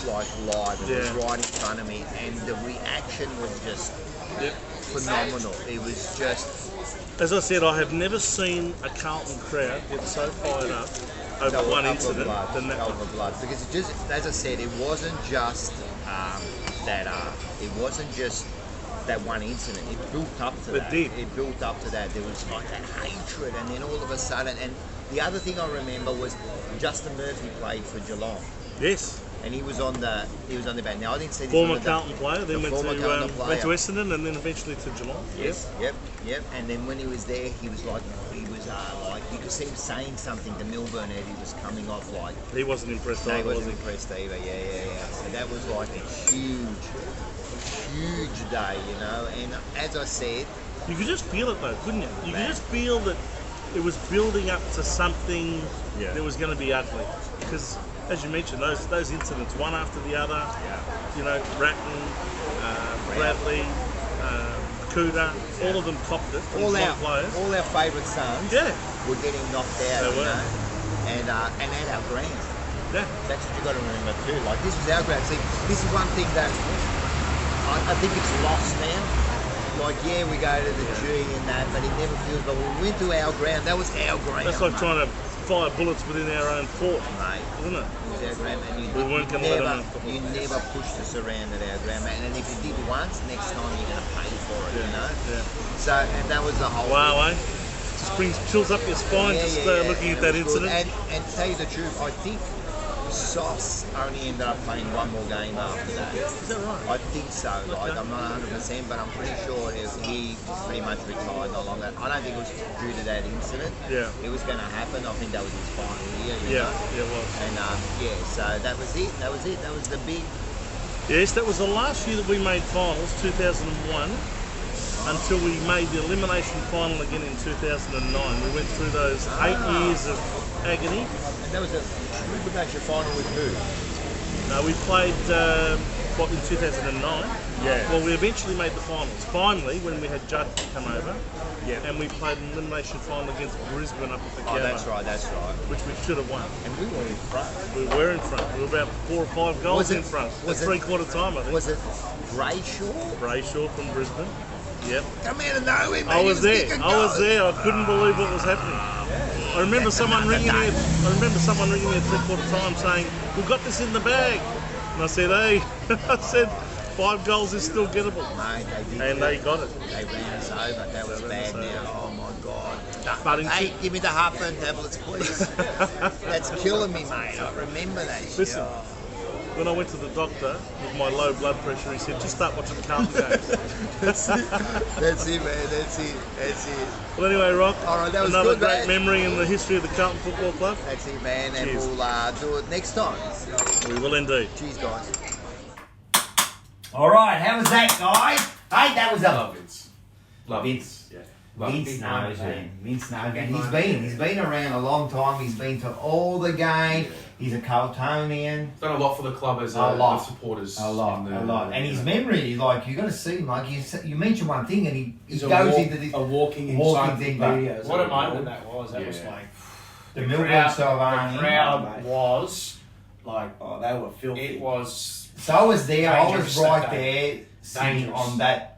live. It was right in front of me, and the reaction was just phenomenal. It was just... As I said, I have never seen a Carlton crowd get so fired up over one incident than that one. Blood. Because it just, as I said, it wasn't just it wasn't just that one incident. It built up to that. It built up to that. There was like that hatred, and then all of a sudden, and the other thing I remember was Justin Murphy played for Geelong. Yes. And he was on the back. Now I didn't see this. Former Carlton player, then went to Essendon, and then eventually to Geelong. Yes. Yep. And then when he was there, he was like you could see him saying something to Milburn as he was coming off. Like he wasn't impressed. No, he wasn't impressed either. Yeah. So that was like a huge day, you know. And as I said, you could just feel it though, couldn't you? You could just feel that it was building up to something that was going to be ugly because. As you mentioned, those incidents, one after the other, you know, Ratton, Bradley, Cooter, all of them copped it. All our favourite sons were getting knocked out, you know, and at our ground. Yeah. That's what you got to remember too. Like, this was our ground. See, this is one thing that I think it's lost now. Like, yeah, we go to the G and that, but it never feels. But when we went to our ground, that was our ground. That's like trying to fire bullets within our own fort, mate, isn't it? It was our ground, and you never pushed us around at our ground, mate. And if you did once, next time you're going to pay for it, you know. Yeah. So, and that was the whole. Wow, eh? Just brings chills up your spine looking at that incident. And to tell you the truth, I think Sauce only ended up playing one more game after that. Is that right? I think so. Like, I'm not 100%, but I'm pretty sure he pretty much retired no longer. I don't think it was due to that incident. Yeah. It was going to happen. I think that was his final year. You know? Yeah, it was. And so that was it. That was the big. Yes, that was the last year that we made finals, 2001. Until we made the elimination final again in 2009. We went through those 8 years of agony. And that was elimination final with who? No, we played, in 2009? Yeah. Well, we eventually made the finals. Finally, when we had Judd come over. Yeah. And we played an elimination final against Brisbane up at the Gabba. That's right. Which we should have won. And we were in front. We were in front. We were about 4 or 5 goals in front. At three-quarter time, I think. Was it Brayshaw? Brayshaw from Brisbane. Yep. Come out of nowhere, man. I was there. I couldn't believe what was happening. I remember someone ringing me at three-quarter time saying, "We've got this in the bag." And I said, "Hey," I said, 5 goals is still gettable. Mate, they did. And they got it. They ran us over. That was bad now. Oh my God. But hey, give me the heartburn tablets, please. That's killing me, mate. I remember that shit. Listen. When I went to the doctor with my low blood pressure, he said, just start watching Carlton games. That's it, man. That's it. Well, anyway, Rock, all right, that was another good, great man. memory in the history of the Carlton Football Club. That's it, man. Cheers. And we'll do it next time. We will indeed. Cheers, guys. All right, how was that, guys? Hey, that was Love Vince. Vince. Yeah. Vince knows, man. Vince knows, man. He's been around a long time. He's been to all the games. Yeah. He's a Carltonian. Done a lot for the club as supporters. A lot. And his memory, like, you're going to see him, like, you mention one thing and he goes into this... A walking encyclopedia. What a moment that was. That was like... The Milburn Salvani. The crowd was Like, Oh, they were filthy. it was. So I was there. I was Dangerous right that there, sitting Dangerous.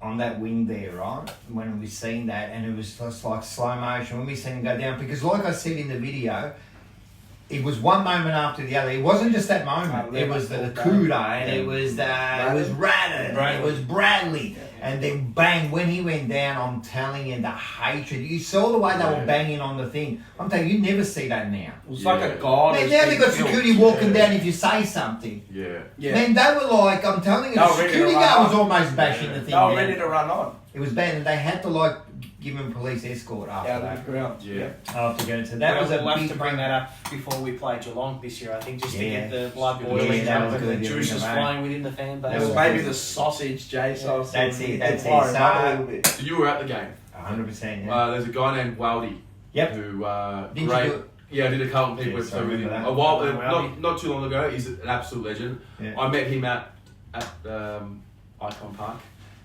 on that wing there, right? When we seen that, and it was just like slow motion when we seen him go down. Because, like I said in the video, it was one moment after the other. It wasn't just that moment. No, It was the Liverpool, Cuda, and it was Radden, and it was Bradley, and then bang when he went down. I'm telling you, the hatred. You saw the way they were banging on the thing. I'm telling you, you never see that now. It was like a god. Man, has now been they got killed. security walking down if you say something. Yeah. Yeah. Man, they were like, I'm telling you, They the were ready to security run guard was on. almost bashing the thing. They were down. ready to run on. It was bad, and they had to like give him police escort after Out of that. the ground. Yeah. After going to that was a we'll have big to bring that up before we play Geelong this year, I think, just to Yeah. get the blood Yeah, boiling that up was and the good, yeah, juices bring it back. flying within the fan That It base. was was maybe good. the sausage, Jay. So That's it, that's it. Fire him up So- a little bit. So you were at the game. 100%. Yeah. There's a guy named Wildy. Yep. Who Didn't you great. do it? Yeah, I did a Carlton people Yes, I episode with him remember that. a while, Wildy. not too long ago. He's an absolute legend. Yeah. I met him at Icon Park,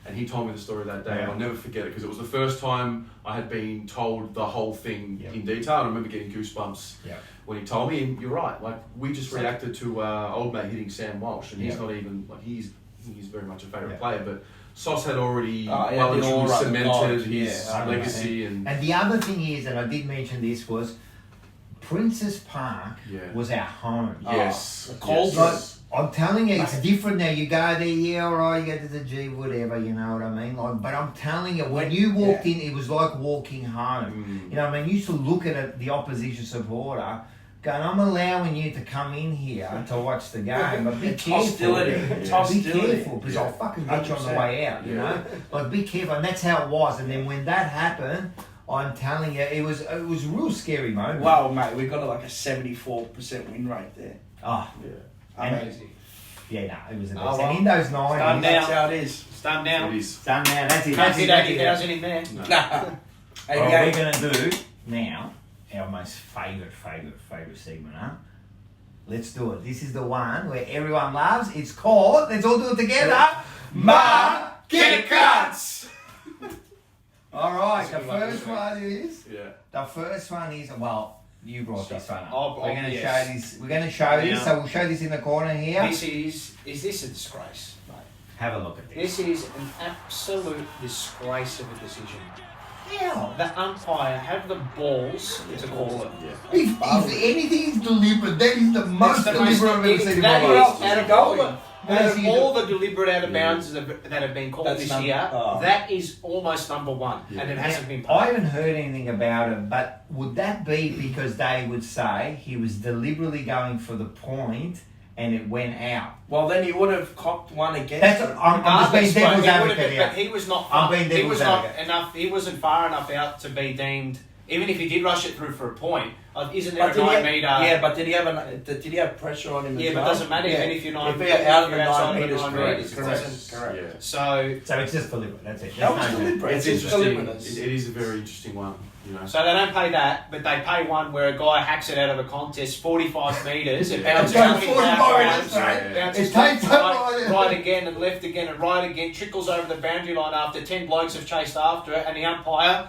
and he told me the story that day, and Yeah. I'll never forget it because it was the first time I had been told the whole thing Yep. in detail. And I remember getting goosebumps Yep. when he told me. And you're right, like we just reacted to old mate hitting Sam Walsh, and he's Yep. not even like he's very much a favourite Yep. player, but Sauce had already Oh, yeah, well the and truly aura, the cemented knowledge, his yeah, legacy, and And the other thing is, and I did mention this, was Princess Park Yeah. was our home. yes, the cold yes. But I'm telling you, it's different now. You go there, yeah, all right, you go to the G, whatever, you know what I mean? Like, but I'm telling you, when you walked in, it was like walking home. You know what I mean? You used to look at it, the opposition supporter, going, I'm allowing you to come in here to watch the game, but be It's careful. hostility. It's Be hostility. careful, because I'll fucking get you on the 100%. way out, you know? Like, be careful, and that's how it was. And then when that happened, I'm telling you, it was a real scary moment. Wow, mate, we got like a 74% win rate there. Oh, Yeah. Amazing. yeah, no, it was the best. Oh, well. And in those Done 90s, now. That's how it is. It's done now. It is. done now, that's it. Can't That's it, fit that's it. 80,000 in there. No. Nah. Hey, Well, yeah. we're going to do now our most favourite segment, huh? Let's do it. This is the one where everyone loves. It's called, let's all do it together, Ma Get Cuts! All right, the first one is, well, you brought this one up. We're going to yes. show this. We're going to show this. Yeah. So we'll show this in the corner here. This is this a disgrace, mate? Have a look at this. This is an absolute disgrace of a decision. How? The umpire have the balls to call it. If anything is deliberate, that is the most That's the most- deliberate I've ever seen in my that life. is, out of all the deliberate out of bounds that have been called That's this number- year, oh. that is almost number one, and it hasn't been I paid. haven't heard anything about it, but would that be because they would say he was deliberately going for the point and it went out? Well, then you would have copped one against That's him. I'm just being devil's advocate But here. he was not. I'm being he was devil's not advocate. enough. He wasn't far enough out to be deemed. Even if he did rush it through for a point, isn't there But a did he 9 have, meter? yeah, but did he have pressure on him? Yeah, as but it well? doesn't matter even if you're 9 If you're out of the you're outside 9 of the meters, 9 correct. meters, it Correct. doesn't- Correct. So So it's just deliberate. That's it. That was There's no- deliberate. It's It's interesting. deliberate. It is a very interesting one, you know. So they don't pay that, but they pay one where a guy hacks it out of a contest 45 metres and Yeah. bounces It's going up in 45 bounds, metres, right? bounces It takes right, up right again and left again and right again, trickles over the boundary line after 10 blokes have chased after it, and the umpire,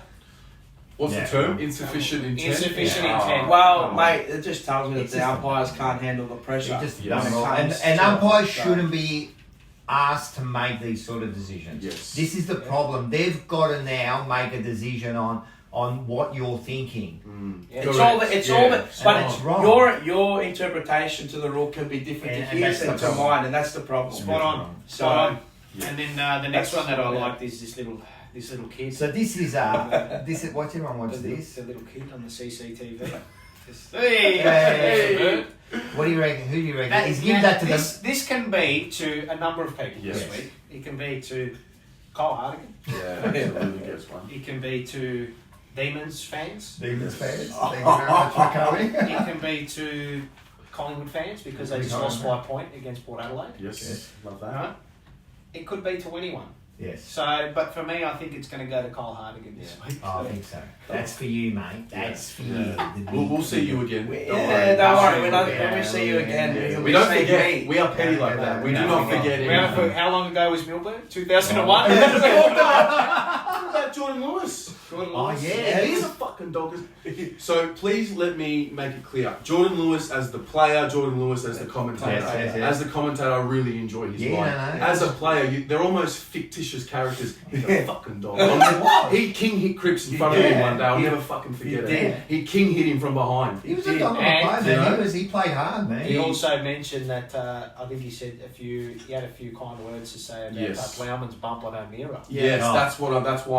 What's Yeah. the term? Insufficient intent. Insufficient Yeah. intent. Well, Oh. mate, it just tells me that It's the just- umpires can't handle the pressure. It just Yes. done when it wrong. comes And to- umpires so- shouldn't be asked to make these sort of decisions. Yes. This is the problem. They've got to now make a decision on what you're thinking. Yeah. It's all the, but it's wrong. your interpretation to the rule can be different And to his that's and the to problem. mine, and that's the problem. spot on, So- spot on. Yeah. And then the next That's- one that I yeah. liked is this little kid. So this is watch everyone watch this. The little kid on the CCTV. Hey. What do you reckon? Who do you reckon? He's giving that to them. This can be to a number of people Yes. this week. It can be to Cole Hardigan. Yeah, absolutely gets one. It can be to Demons fans. Demons fans. Thank you very much for coming. It can be to Collingwood fans because they just lost by a point against Port Adelaide. Yes, love that. Alright. It could be to anyone. Yes. So, but for me, I think it's going to go to Cole Hardigan this week. Oh, I think so. That's for you, mate. That's for you. Yeah. The We'll big- see you again. Yeah, Don't don't worry. worry. When Yeah, we see you again, yeah. you'll We be don't saying forget. me. We are petty like that. We do not forget We haven't anything. for, how long ago was Milburn? 2001? about Jordan Lewis? Oh, yeah. He's a fucking dog. So please let me make it clear. Jordan Lewis as the player, Jordan Lewis as the commentator. Yes. As the commentator, I really enjoy his line. As a player, they're almost fictitious characters. He's a fucking dog. He king hit Cripps in front of him one day. I'll never fucking forget it. He king hit him from behind. He was a dominant player, man. He played hard, man. He also mentioned that I think he said he had a few kind words to say about Plowman's bump on O'Meara. Yes, that's why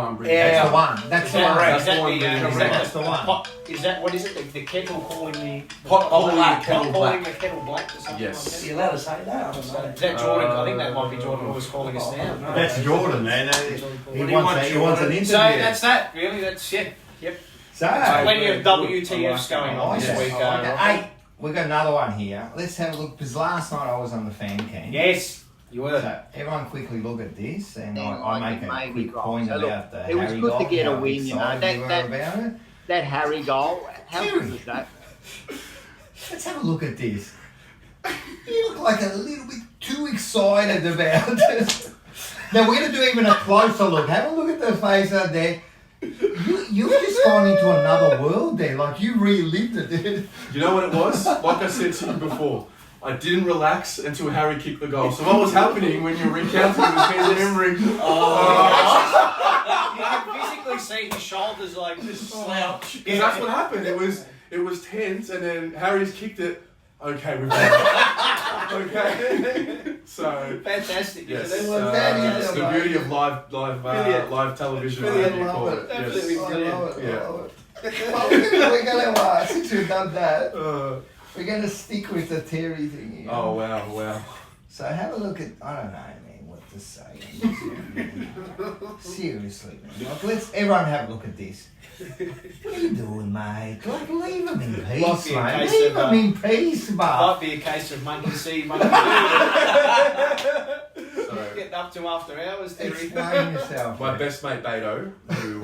I'm bringing. That's the one. That's the one. Is that That's the one. Is that what is it? The kettle calling the Pot calling the kettle calling black. the kettle black or something Yes. like Are you allowed to say that? I don't know. that? Is that Jordan? I think that might be Jordan Lewis calling us now. That's Jordan, man. He wants an interview. So that's that. Really, that's it. Yep. So, Plenty of WTFs going on this week. Hey, we've got another one here. Let's have a look, because last night I was on the fan cam. Yes, you were. So everyone quickly look at this, and Then I make a maybe quick wrong. point So look, about the it was Harry good goal, to get a how win, you know. excited we were about it. That Harry goal, how good was that? Let's have a look at this. You look like a little bit too excited about it. Now we're going to do even a closer look. Have a look at the face out there. You've just gone into another world there. Like you relived it, dude. You know what it was? Like I said to you before, I didn't relax until Harry kicked the goal. So what was happening when you're recounting was me remembering? You can physically see his shoulders like just slouch. Because that's what happened. It was tense, and then Harry's kicked it. Okay, we've got it. Okay. So Fantastic. yes, Fantastic. it's the beauty of live television. Brilliant, whatever you call love it. it. Absolutely I brilliant. love it. Yeah. I love it. Well, we're going to, since we've done that, we're going to stick with the Terry thing here. Oh wow. So have a look at, I don't know, man, what to say. Seriously, man. Like, let's everyone have a look at this. What are you doing, mate? Like, leave him in peace, Might be a mate. case Leave of, him in peace, Might but. be a case of monkey see, monkey do. Sorry. Getting up to after hours, Terry. Explain yourself. My mate. best mate Beto, who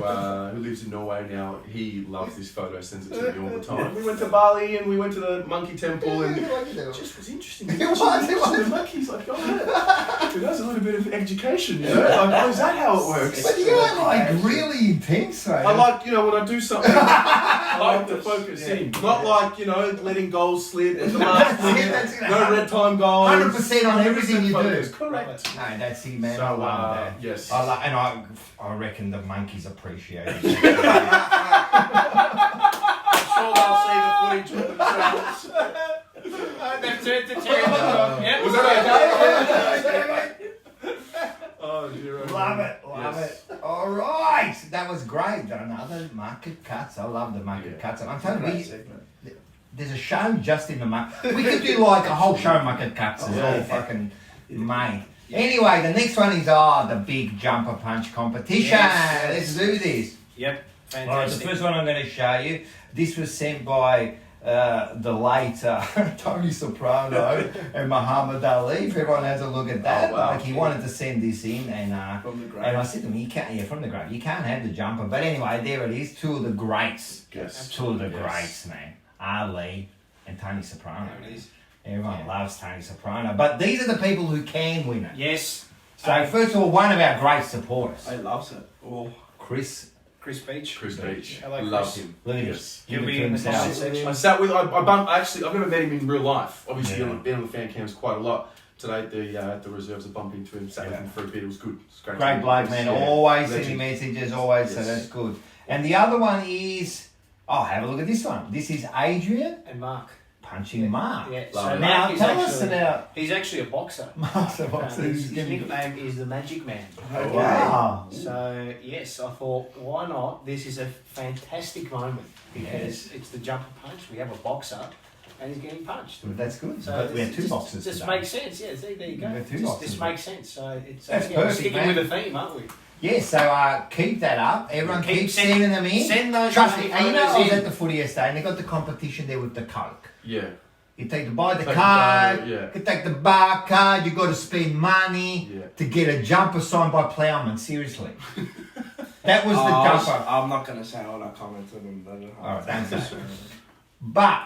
lives in Norway now, he loves this photo, sends it to me all the time. We went to Bali and we went to the monkey temple, and it just was interesting. It was. The monkeys, like, oh yeah, it has a little bit of education, you know. Like, oh, is that how it works? But you're like really intense, mate. I like, you know, when I do something, I like to focus in. Not like, you know, letting goals slip. At the last minute. That's it. No red time goals. 100% on everything you do. focus. Correct. No, that's it, man. So, I love that. yes. I reckon the monkeys appreciate it. I'm sure they'll see the footage for themselves. They've turned to Terry. Yep. Was that okay? Oh, dear. Love it. All right, that was great. Another market cuts. I love the market cuts. And I'm telling you, there's a show just in the market. We could do like a whole show market cuts. It's all fucking made. Anyway, the next one is the big jumper punch competition. Yes. Let's do this. Yep. All right, the Fantastic. first one I'm going to show you. This was sent by the late Tony Soprano and Muhammad Ali. If everyone has a look at that, Oh, wow. like he wanted to send this in, and From the grave. and I said to him, "You can't, from the grave, you can't have the jumper." But anyway, there it is. Two of the greats, Yes. two of the greats, man. Ali and Tony Soprano. There it is. Everyone loves Tony Soprano, but these are the people who can win it. Yes. So first of all, one of our great supporters, I loves it. Oh. Chris. Chris Beach. Chris Beach. Hello, Love Chris. him. Look at Yes. this. He'll Give be it to in the himself. comment section. I sat with. I bumped. Actually, I've never met him in real life. Obviously, Yeah. been on the fan cams quite a lot. Today, the reserves are bumping into him, sat with him for a bit. It was good. It was great. Great bloke, man. Always sending Legend. messages, always, so Yes. that's good. And the other one is, have a look at this one. This is Adrian And Mark. punching Mark. Yeah. Love So it. Now, Mark is tell us actually, about he's actually a boxer. Mark. So His nickname is the Magic Man. Wow. So yes, I thought, why not? This is a fantastic moment because it's the jumper punch. We have a boxer, and he's getting punched. That's good. So But we have this two just, boxes Just today. makes sense. Yeah, see, there you go. We have two Just, boxes this makes sense. So it's That's we're perfect, sticking man. with the theme, aren't we? Yeah, so keep that up. Everyone Keep keep send- sending them in. send those Trust me. bloody And you know, I was photos at the footy yesterday, and they got the competition there with the Coke. Yeah. You buy the Take the card, bar, yeah. you take the bar card, you got to spend money Yeah. to get a jumper signed by Plowman. Seriously. That was the jumper. I'm not going to say what I commented on that. Alright, thanks. But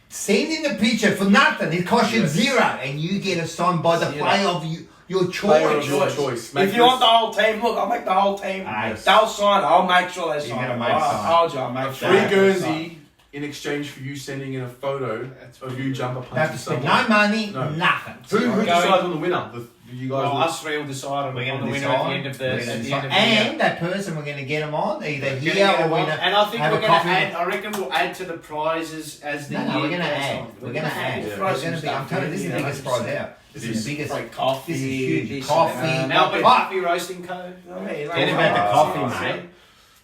send in the picture for nothing. It costs you Yes. zero, and you get a signed by the Zero. player of Your Player choice. of Your choice. Make If you want this- the whole team, look, I'll make the whole team. Nice. They'll sign it. I'll make sure they You're sign gonna it. make I sign. told you, I'll make sure. Free they sign. Guernsey in exchange for you sending in a photo of you jumper They have punching to spend someone. no money, No. nothing. Who Going- decides on the winner? You guys. Well, will- us three will decide on We're the going to winner decide. at the end of the, We're at gonna the end decide. of the year. And that person, we're going to get them on either We're gonna here get or them we're on. going to And I think have we're a going to coffee. add. I reckon we'll add to the prizes as the No, year we're going to goes add. on. We're going to add. Yeah. We're going to be. I'm telling you, this is the biggest prize out. This It is is. the biggest. Like coffee, This is huge. this, Coffee. Melbourne What? Coffee Roasting Co. I mean, Forget about the coffee, Oh, mate.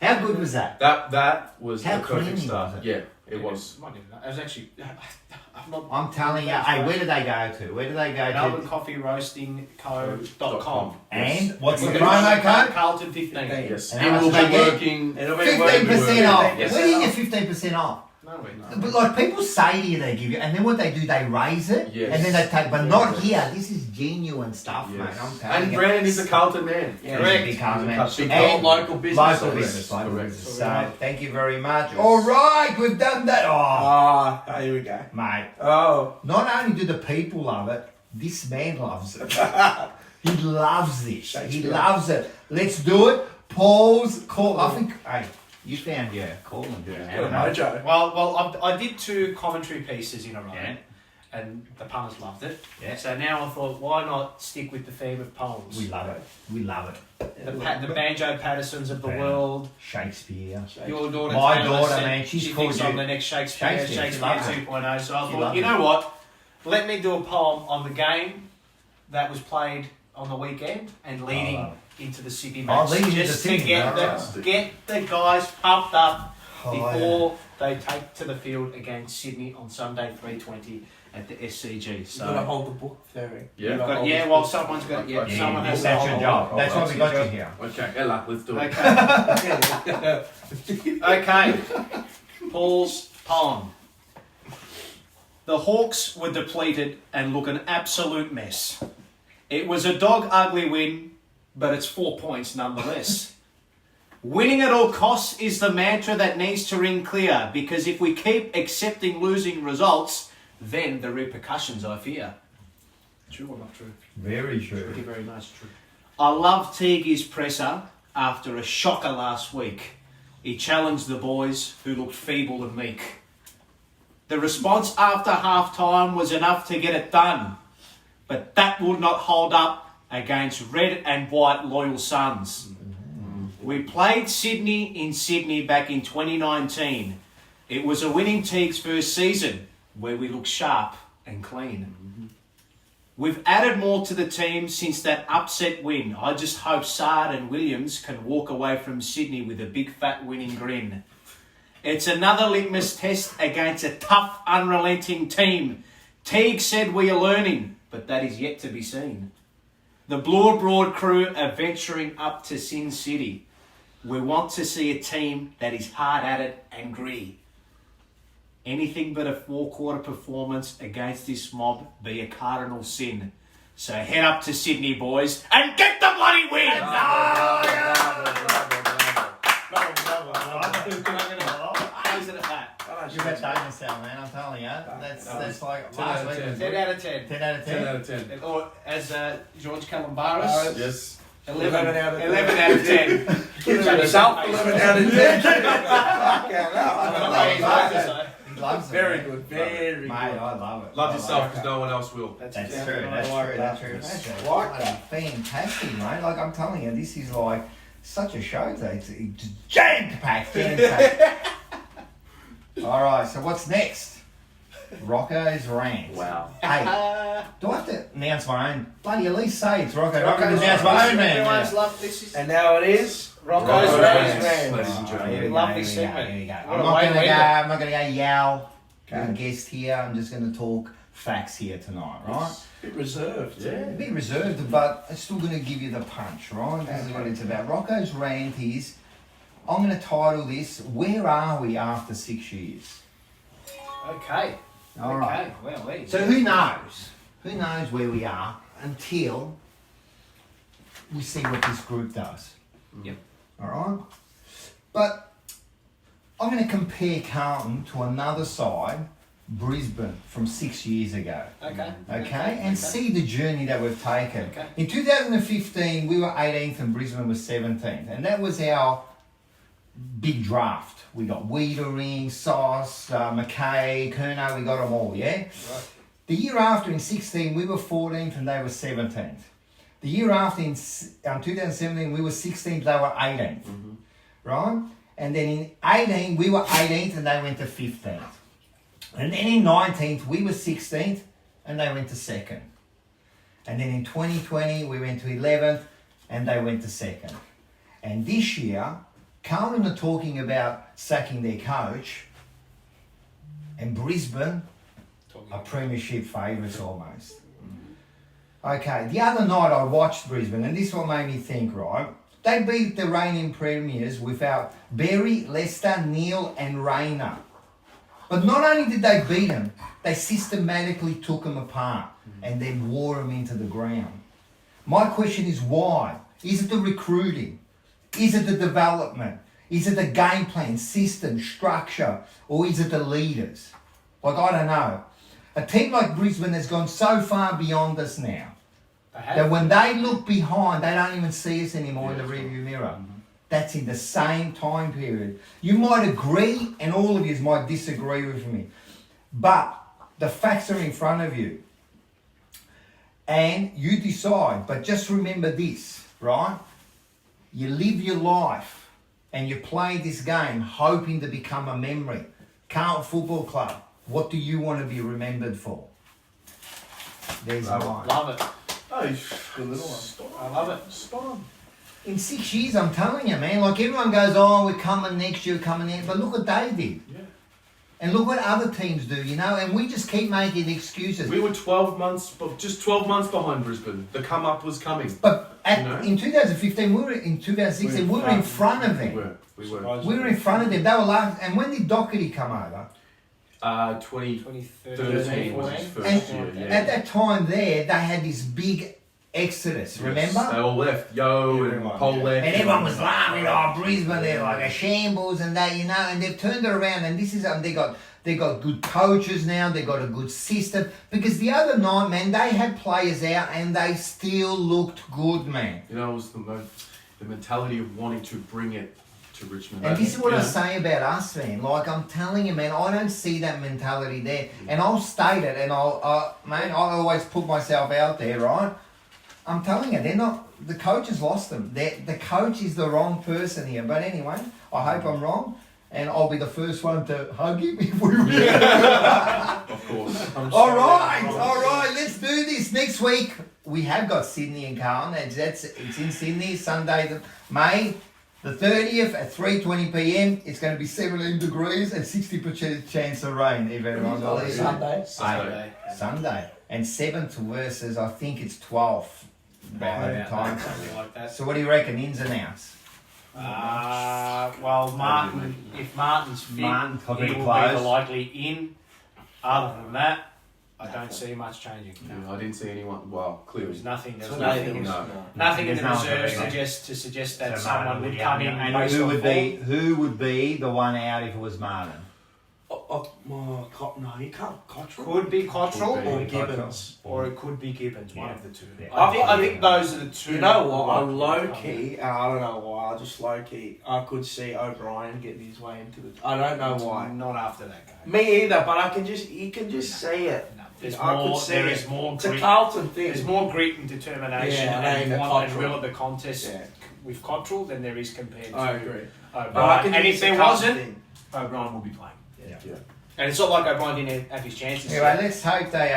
How good was that? That was How the perfect creamy start. was it? Yeah, it was. It was actually. I'm not. I'm telling you. Hey, where did they go to? Where did they go Melbourne to? Coffee Roasting Co.com. And what's the With promo code? Carlton 15. Yes, And it how will much be they get? working. It'll be 15% off. Yes. Where do you get 15% off? No, wait. But like people say to you, they give you, and then what they do, they raise it, Yes. and then they take. But not here. This is genuine stuff, mate. I'm telling And you. Brandon is a Carlton man. Yeah, Correct. big Carlton man. Big And local business. Local Correct. business. Local Correct. business. So thank you very much. All right, we've done that. Oh, Ah, here we go. mate. Oh, Not only do the people love it, this man loves it. He loves this. He Shakespeare. loves it. Let's do it. Paul's call. I think. Hey, you found your call and do it. good mojo. Well, I did 2 commentary pieces in a row, Yeah. and the punters loved it. Yeah. So now I thought, why not stick with the theme of poems? We love it. We love it. The Banjo Pattersons of the Yeah. world. Shakespeare. Your daughter, My Taylor, daughter, said man, she's she called thinks I'm you- the next Shakespeare Shakespeare, she loves it. 2.0. So I She thought, loves you it. know what? Let me do a poem on the game that was played on the weekend and leading love into the Sydney Oh, match. leading into just to Sydney, get right. get the guys pumped up Oh, before they take to the field against Sydney on Sunday 3:20 at the SCG. You So. gotta hold the book, Ferry. Yeah. You gotta But hold yeah, this well, book. someone's got Yeah, someone has to that's your hold job. it. That's why we got you here. Okay, Ella, let's do it. Okay. Okay. Paul's poem. The Hawks were depleted and look an absolute mess. It was a dog ugly win, but it's 4 points nonetheless. Winning at all costs is the mantra that needs to ring clear, because if we keep accepting losing results, then the repercussions I fear. True or not true? Very Thank you true. very much. True. I love Teague's presser after a shocker last week. He challenged the boys who looked feeble and meek. The response after half-time was enough to get it done, but that would not hold up against red and white loyal Suns. We played Sydney in Sydney back in 2019. It was a winning Teague's first season where we looked sharp and clean. We've added more to the team since that upset win. I just hope Sard and Williams can walk away from Sydney with a big fat winning grin. It's another litmus test against a tough, unrelenting team. Teague said we are learning, but that is yet to be seen. The Blue Broad crew are venturing up to Sin City. We want to see a team that is hard at it and gritty. Anything but a 4-quarter performance against this mob be a cardinal sin. So head up to Sydney, boys, and get the bloody win! Close it at that. You're about to own yourself, man. I'm telling you. That's like 10 out of 10. 10 out of 10. 10 out of 10. 10 out of 10. Or as George Calambaris, Yes. 11 out of 10. 11 out of 10. Give yourself 11 out of 10. He loves it. Very man. good, very Mate, good. I love it. Love I yourself love because it. no one else will. That's Yeah, true. I That's like true. that. That's true. Yes. That's bloody fantastic, mate. Like I'm telling you, this is like such a show today. It's jam packed. All right. So what's next? Rocco's rant. Wow. Hey, do I have to announce my own? Bloody at least say it's Rocco. Rocco's announce my own man. Everyone's loved this. Is And now it is Rocco's Rocco's Rants. Rants. Rants. Ladies and gentlemen. Here we Love go, this here we go, segment. here we go. What I'm a not way gonna to go. end it. I'm not gonna go yell. Okay. Good guest here. I'm just gonna talk facts here tonight, right? bit reserved. A bit reserved, but I'm still going to give you the punch, right? This is what it's about. Rocco's rant is, I'm going to title this, Where Are We After 6 Years? Okay. All right. Okay. Well, there you So go. who knows? Who knows where we are until we see what this group does? Yep. All right? But I'm going to compare Carlton to another side Brisbane from 6 years ago. Okay. Okay, and see the journey that we've taken. Okay. In 2015, we were 18th and Brisbane was 17th, and that was our big draft. We got Wiedering, Sauce, McKay, Kerno, we got them all, yeah? Right. The year after, in 16, we were 14th and they were 17th. The year after, in 2017, we were 16th, they were 18th, right? And then in 18, we were 18th and they went to 15th. And then in 19th, we were 16th and they went to 2nd. And then in 2020, we went to 11th and they went to 2nd. And this year, Carlton are talking about sacking their coach, and Brisbane are premiership favourites almost. Okay, the other night I watched Brisbane, and this is what made me think, right? They beat the reigning premiers without Berry, Lester, Neil and Rayner. But not only did they beat them, they systematically took them apart and then wore them into the ground. My question is why? Is it the recruiting? Is it the development? Is it the game plan, system, structure? Or is it the leaders? Like, I don't know. A team like Brisbane has gone so far beyond us now that when they look behind, they don't even see us anymore in the rearview mirror. That's in the same time period. You might agree, and all of you might disagree with me, but the facts are in front of you. And you decide, but just remember this, right? You live your life and you play this game hoping to become a memory. Carlton Football Club, what do you want to be remembered for? There's mine. Love it. Oh, the little one. I love it. Spot on. In 6 years, I'm telling you, man, like everyone goes, oh, we're coming next year, coming in. But look what they did. Yeah. And look what other teams do, you know, and we just keep making excuses. We were 12 months, just 12 months behind Brisbane. The come up was coming. But You know? in 2015, we were in 2016, we were in front of them. We were. We were in front of them. They were last. And when did Doherty come over? 2013 was his first And year. at that time there, they had this big exodus, Yes, remember? They all left. Yo and Paul left. And everyone was laughing, oh, Brisbane, they're like a shambles and that, you know, and they've turned it around, and this is, they got good coaches now, they got a good system, because the other night, man, they had players out and they still looked good, man. You know, it was the mentality of wanting to bring it to Richmond. And this is what I say about us, man. Like, I'm telling you, man, I don't see that mentality there. And I'll state it, and I always put myself out there, right? I'm telling you, they're not. The coach has lost them. The coach is the wrong person here. But anyway, I hope I'm wrong, and I'll be the first one to hug him if we win. Of course. All right. Let's do this. Next week we have got Sydney and Carlton. It's in Sydney, Sunday, May the 30th at 3:20 p.m. It's going to be 17 degrees and 60% chance of rain. If everyone believes it. Sunday. And 7th versus, I think it's 12th. About that time. Something like that. So what do you reckon, ins and outs? Well, Martin, if Martin's fit, Martin, he probably will be close. the likely in. Other than that, I don't see much changing. Yeah, I didn't see anyone. Well, There clearly. was nothing. There was So nothing. No. Nothing in the There's no reserves one. to suggest that So someone Martin would be come out. in. And based who on would be the one out if it was Martin? No, you can't. form. Could be Cottrell Could be. or Gibbons, or it could be Gibbons. One of the two. Yeah. I think those are the two. You know what? I'm low key. I don't know why. I just low key. I could see O'Brien getting his way into the. I don't know why. Not after that game. Me either. But I can just. You can just see it. No, there's I could more. see There it. is more. It's a Grit. Carlton thing. There's more grit and determination Yeah, and and want and Cottrell. will of the contest Yeah. with Cottrell than there is compared to I agree. O'Brien. And if there wasn't, thing. O'Brien will be playing. Yeah. And it's not like O'Brien didn't have his chances. Anyway, let's hope they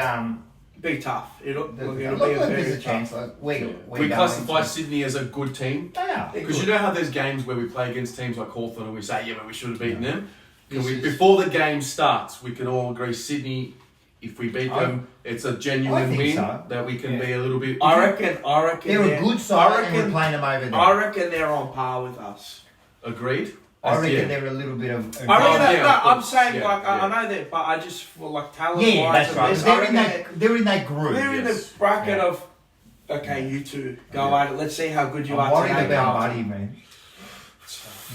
Be tough. It'll be a look like very there's a tough. chance. Like we're We going classify to- Sydney as a good team. They are. Because you know how there's games where we play against teams like Hawthorn and we say, yeah, but we should have beaten them? This is- Before the game starts, we can all agree Sydney, if we beat them, it's a I genuine think win so. that we can be a little bit... I reckon. They're a good side, and we're playing them over there. I reckon they're on par with us. Agreed? I reckon Yeah. they're a little bit of. I reckon yeah, no, of I'm course. saying Yeah, like yeah. I know that, but I just feel like talent. Yeah, wise that's and right. this, They're I in reckon that. They're in that group. they're in the yes. bracket Yeah. of. Okay, you two go at it. Let's see how good you I'm are worried today. about Carlton. Buddy, man.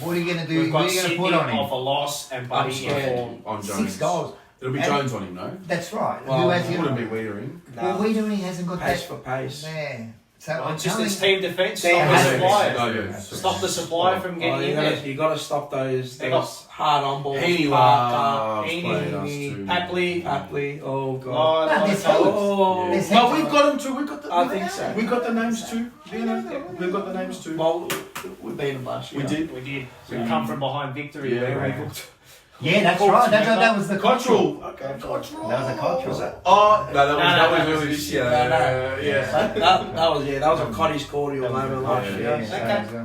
What are you going to do? We've What got are you going to Sydney put on off him? a loss and I'm Buddy scared. in form. On Jones. 6 goals. It'll be And- Jones on him, no? That's right. Well, Who has It he? wouldn't be Wiedering. Well, Wiedering hasn't got Pace that. for pace. Yeah. So Well, I'm it's just telling this team defence. Team Stop the defence. supply. No, yeah. Stop the supply from getting in there. You got to stop those They got- hard on balls. Heaney loves playing us too. Papley. Oh god. No, there's heaps. Oh, There's But heaps. we've got them too. We've got the. I think so. We got the names too. You know, we've got the names too. well, we beat them last year. We did. We did. We come from behind victory. Yeah, where we right. looked. Yeah, that's right. That was the Cottrell. Cottrell. Okay, Cottrell. That was the Cottrell. Was that? Oh no, that was no, early this year. No. Yeah. That was a Cottage cordial moment last year.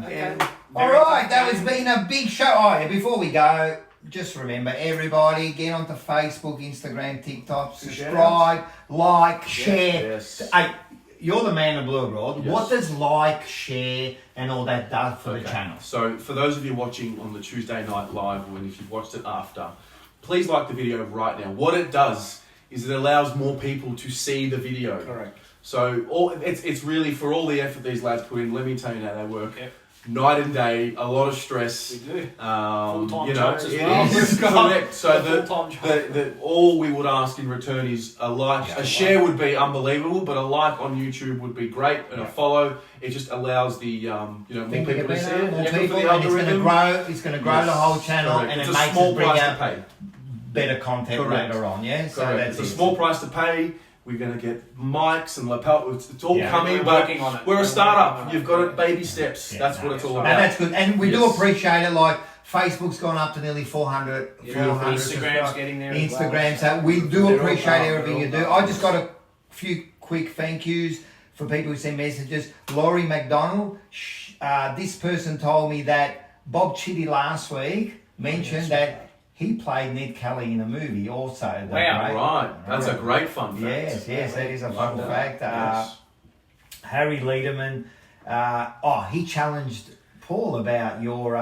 Yeah. All right, that has been a big show. Oh, yeah, before we go, just remember, everybody, get onto Facebook, Instagram, TikTok, subscribe, like, share. Yes. Hey, you're the man of Blue Rod. Yes. What does like, share, and all that does for the channel? So for those of you watching on the Tuesday night live, or if you've watched it after, please like the video right now. What it does is it allows more people to see the video. Correct. So it's really for all the effort these lads put in. Let me tell you how they work. Yep. Night and day, a lot of stress. We do. Full-time You know, jobs as it well. is. Correct. So Full-time job. all we would ask in return is a like. A share would be unbelievable, but a like on YouTube would be great, and a follow. It just allows the more Think people to see it. more Yeah, people, for the and it's going to algorithm. grow. It's going to grow Yes. the whole channel, Correct. and It's it a makes small us bring price to out pay. better content Correct. later on. Yeah, so Correct. that's It's a it. small price to pay. We're going to get mics and lapel. It's all Yeah. coming, We're but working on it. we're a We're startup. working on it. You've got it, baby steps. Yeah, That's no, what it's all No, about. that's good, and we do Yes. appreciate it. Like Facebook's gone up to nearly 400. Yeah, 400 Instagram's getting there as well. Instagram, so we do They're appreciate all everything you do. done. I just got a few quick thank yous for people who send messages. Laurie McDonald, this person told me that Bob Chitty last week mentioned that he played Ned Kelly in a movie also. Wow. Right. That's a great fun fact. Yes, that is a fun Love fact. that. Yes. Harry Lederman, he challenged Paul about your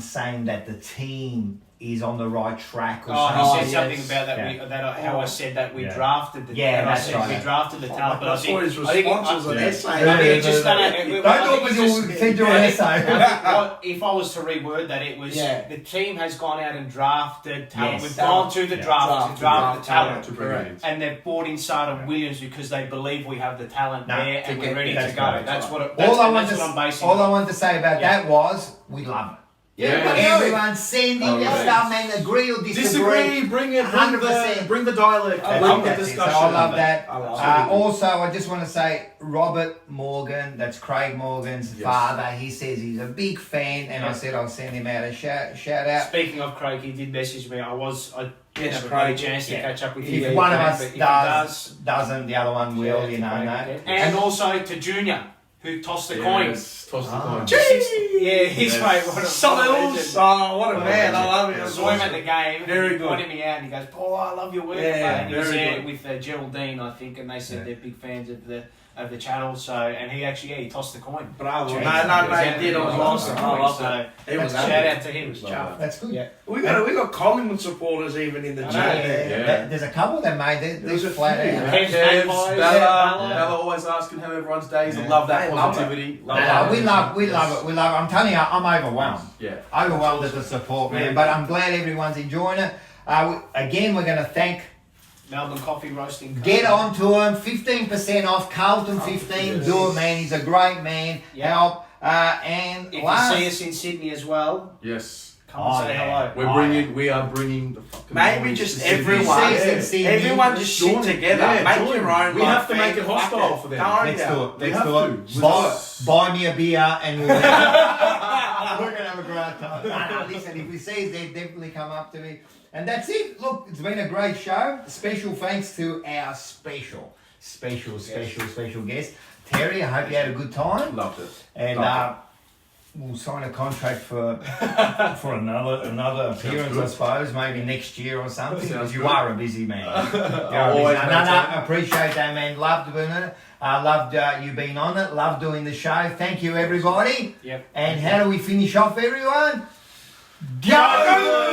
saying that the team is on the right track or Oh, something. he said something yes. about that. Yeah. How I said that we Yeah. drafted the. Yeah, and I that's said right. we drafted the talent, but I I thought his think response was an essay. I think it just Don't do it because you'll send your essay. if I was to reword that, it was Yeah. the team has gone out and drafted talent. Yes. We've gone to the Yeah. draft to draft the talent. To bring it in. And they've bought in Sarton Williams because they believe we have the talent No, there and we're ready to that's go. right. That's what All I that's what I'm basing. all I on. wanted to say about Yeah. that was we love it. Yeah. Everyone send in your Correct. stuff, man. Agree or disagree. Disagree, bring it, 100%. bring the dialect, I bring love the that. discussion. So I love that. I love it. Also, I just want to say, Robert Morgan, that's Craig Morgan's Yes. father. He says he's a big fan, and I said I'll send him out a shout out. Speaking of Craig, he did message me. I didn't Yes, have a Craig, great chance to yeah. catch up with you. If one of us but if he doesn't, the other one will. yeah, You know, Craig, no. yeah. And also to Junior, who tossed the coins. Toss the Ah. coin. Yeah, he's Yes. mate. What a Solos. Oh, what a man. I love I it. saw him at the game. Very He good. pointed me out and he goes, "Paul, I love your work." Yeah, mate." And he was very there good. with Geraldine, I think, and they said Yeah. they're big fans of the channel. So, and he actually, he tossed the coin. Bravo. Jeez. No, he did. It was awesome. I loved it. He was Shout happy. out to him. Love That's good. Yeah. We got Collingwood supporters even in the I know. chat. Yeah. There's a couple that made it. There's a flat few. out. Kev's Kevs, Magpies, Bella, yeah. Bella always asking how everyone's days. I Yeah. love that They love positivity. No, we love it. I'm telling you, I'm overwhelmed. Yeah. Overwhelmed at the support, man. But I'm glad everyone's enjoying it. Again, we're going to thank. Melbourne Coffee Roasting. Get on to him. 15% off. Carlton 15. Yes. Do it, man. He's a great man. Yeah. Help. And If last, you see us in Sydney as well, Yes. come and say yeah. hello. We are bringing the fucking Maybe boys just to Sydney. everyone. Season Yeah. Sydney. Everyone just sit Join. together. Yeah, Make join. your own. We like, have to make fan. it hostile Fuck for them. Don't let's ya? do it. We Let's have do it. to. Buy me a beer and we're going to have a great time. No, listen, if we see us there, definitely come up to me. And that's it. Look, it's been a great show. Special thanks to our special guest, Terry. I hope you had a good time. Loved it. And Loved we'll sign a contract for another appearance, I good. suppose, maybe next year or something. Sounds Because you good. are a busy man. You're a Always busy- been no, a appreciate that, man. Loved doing it. Loved you being on it. Loved doing the show. Thank you, everybody. Yep. And how do we finish off, everyone? Go!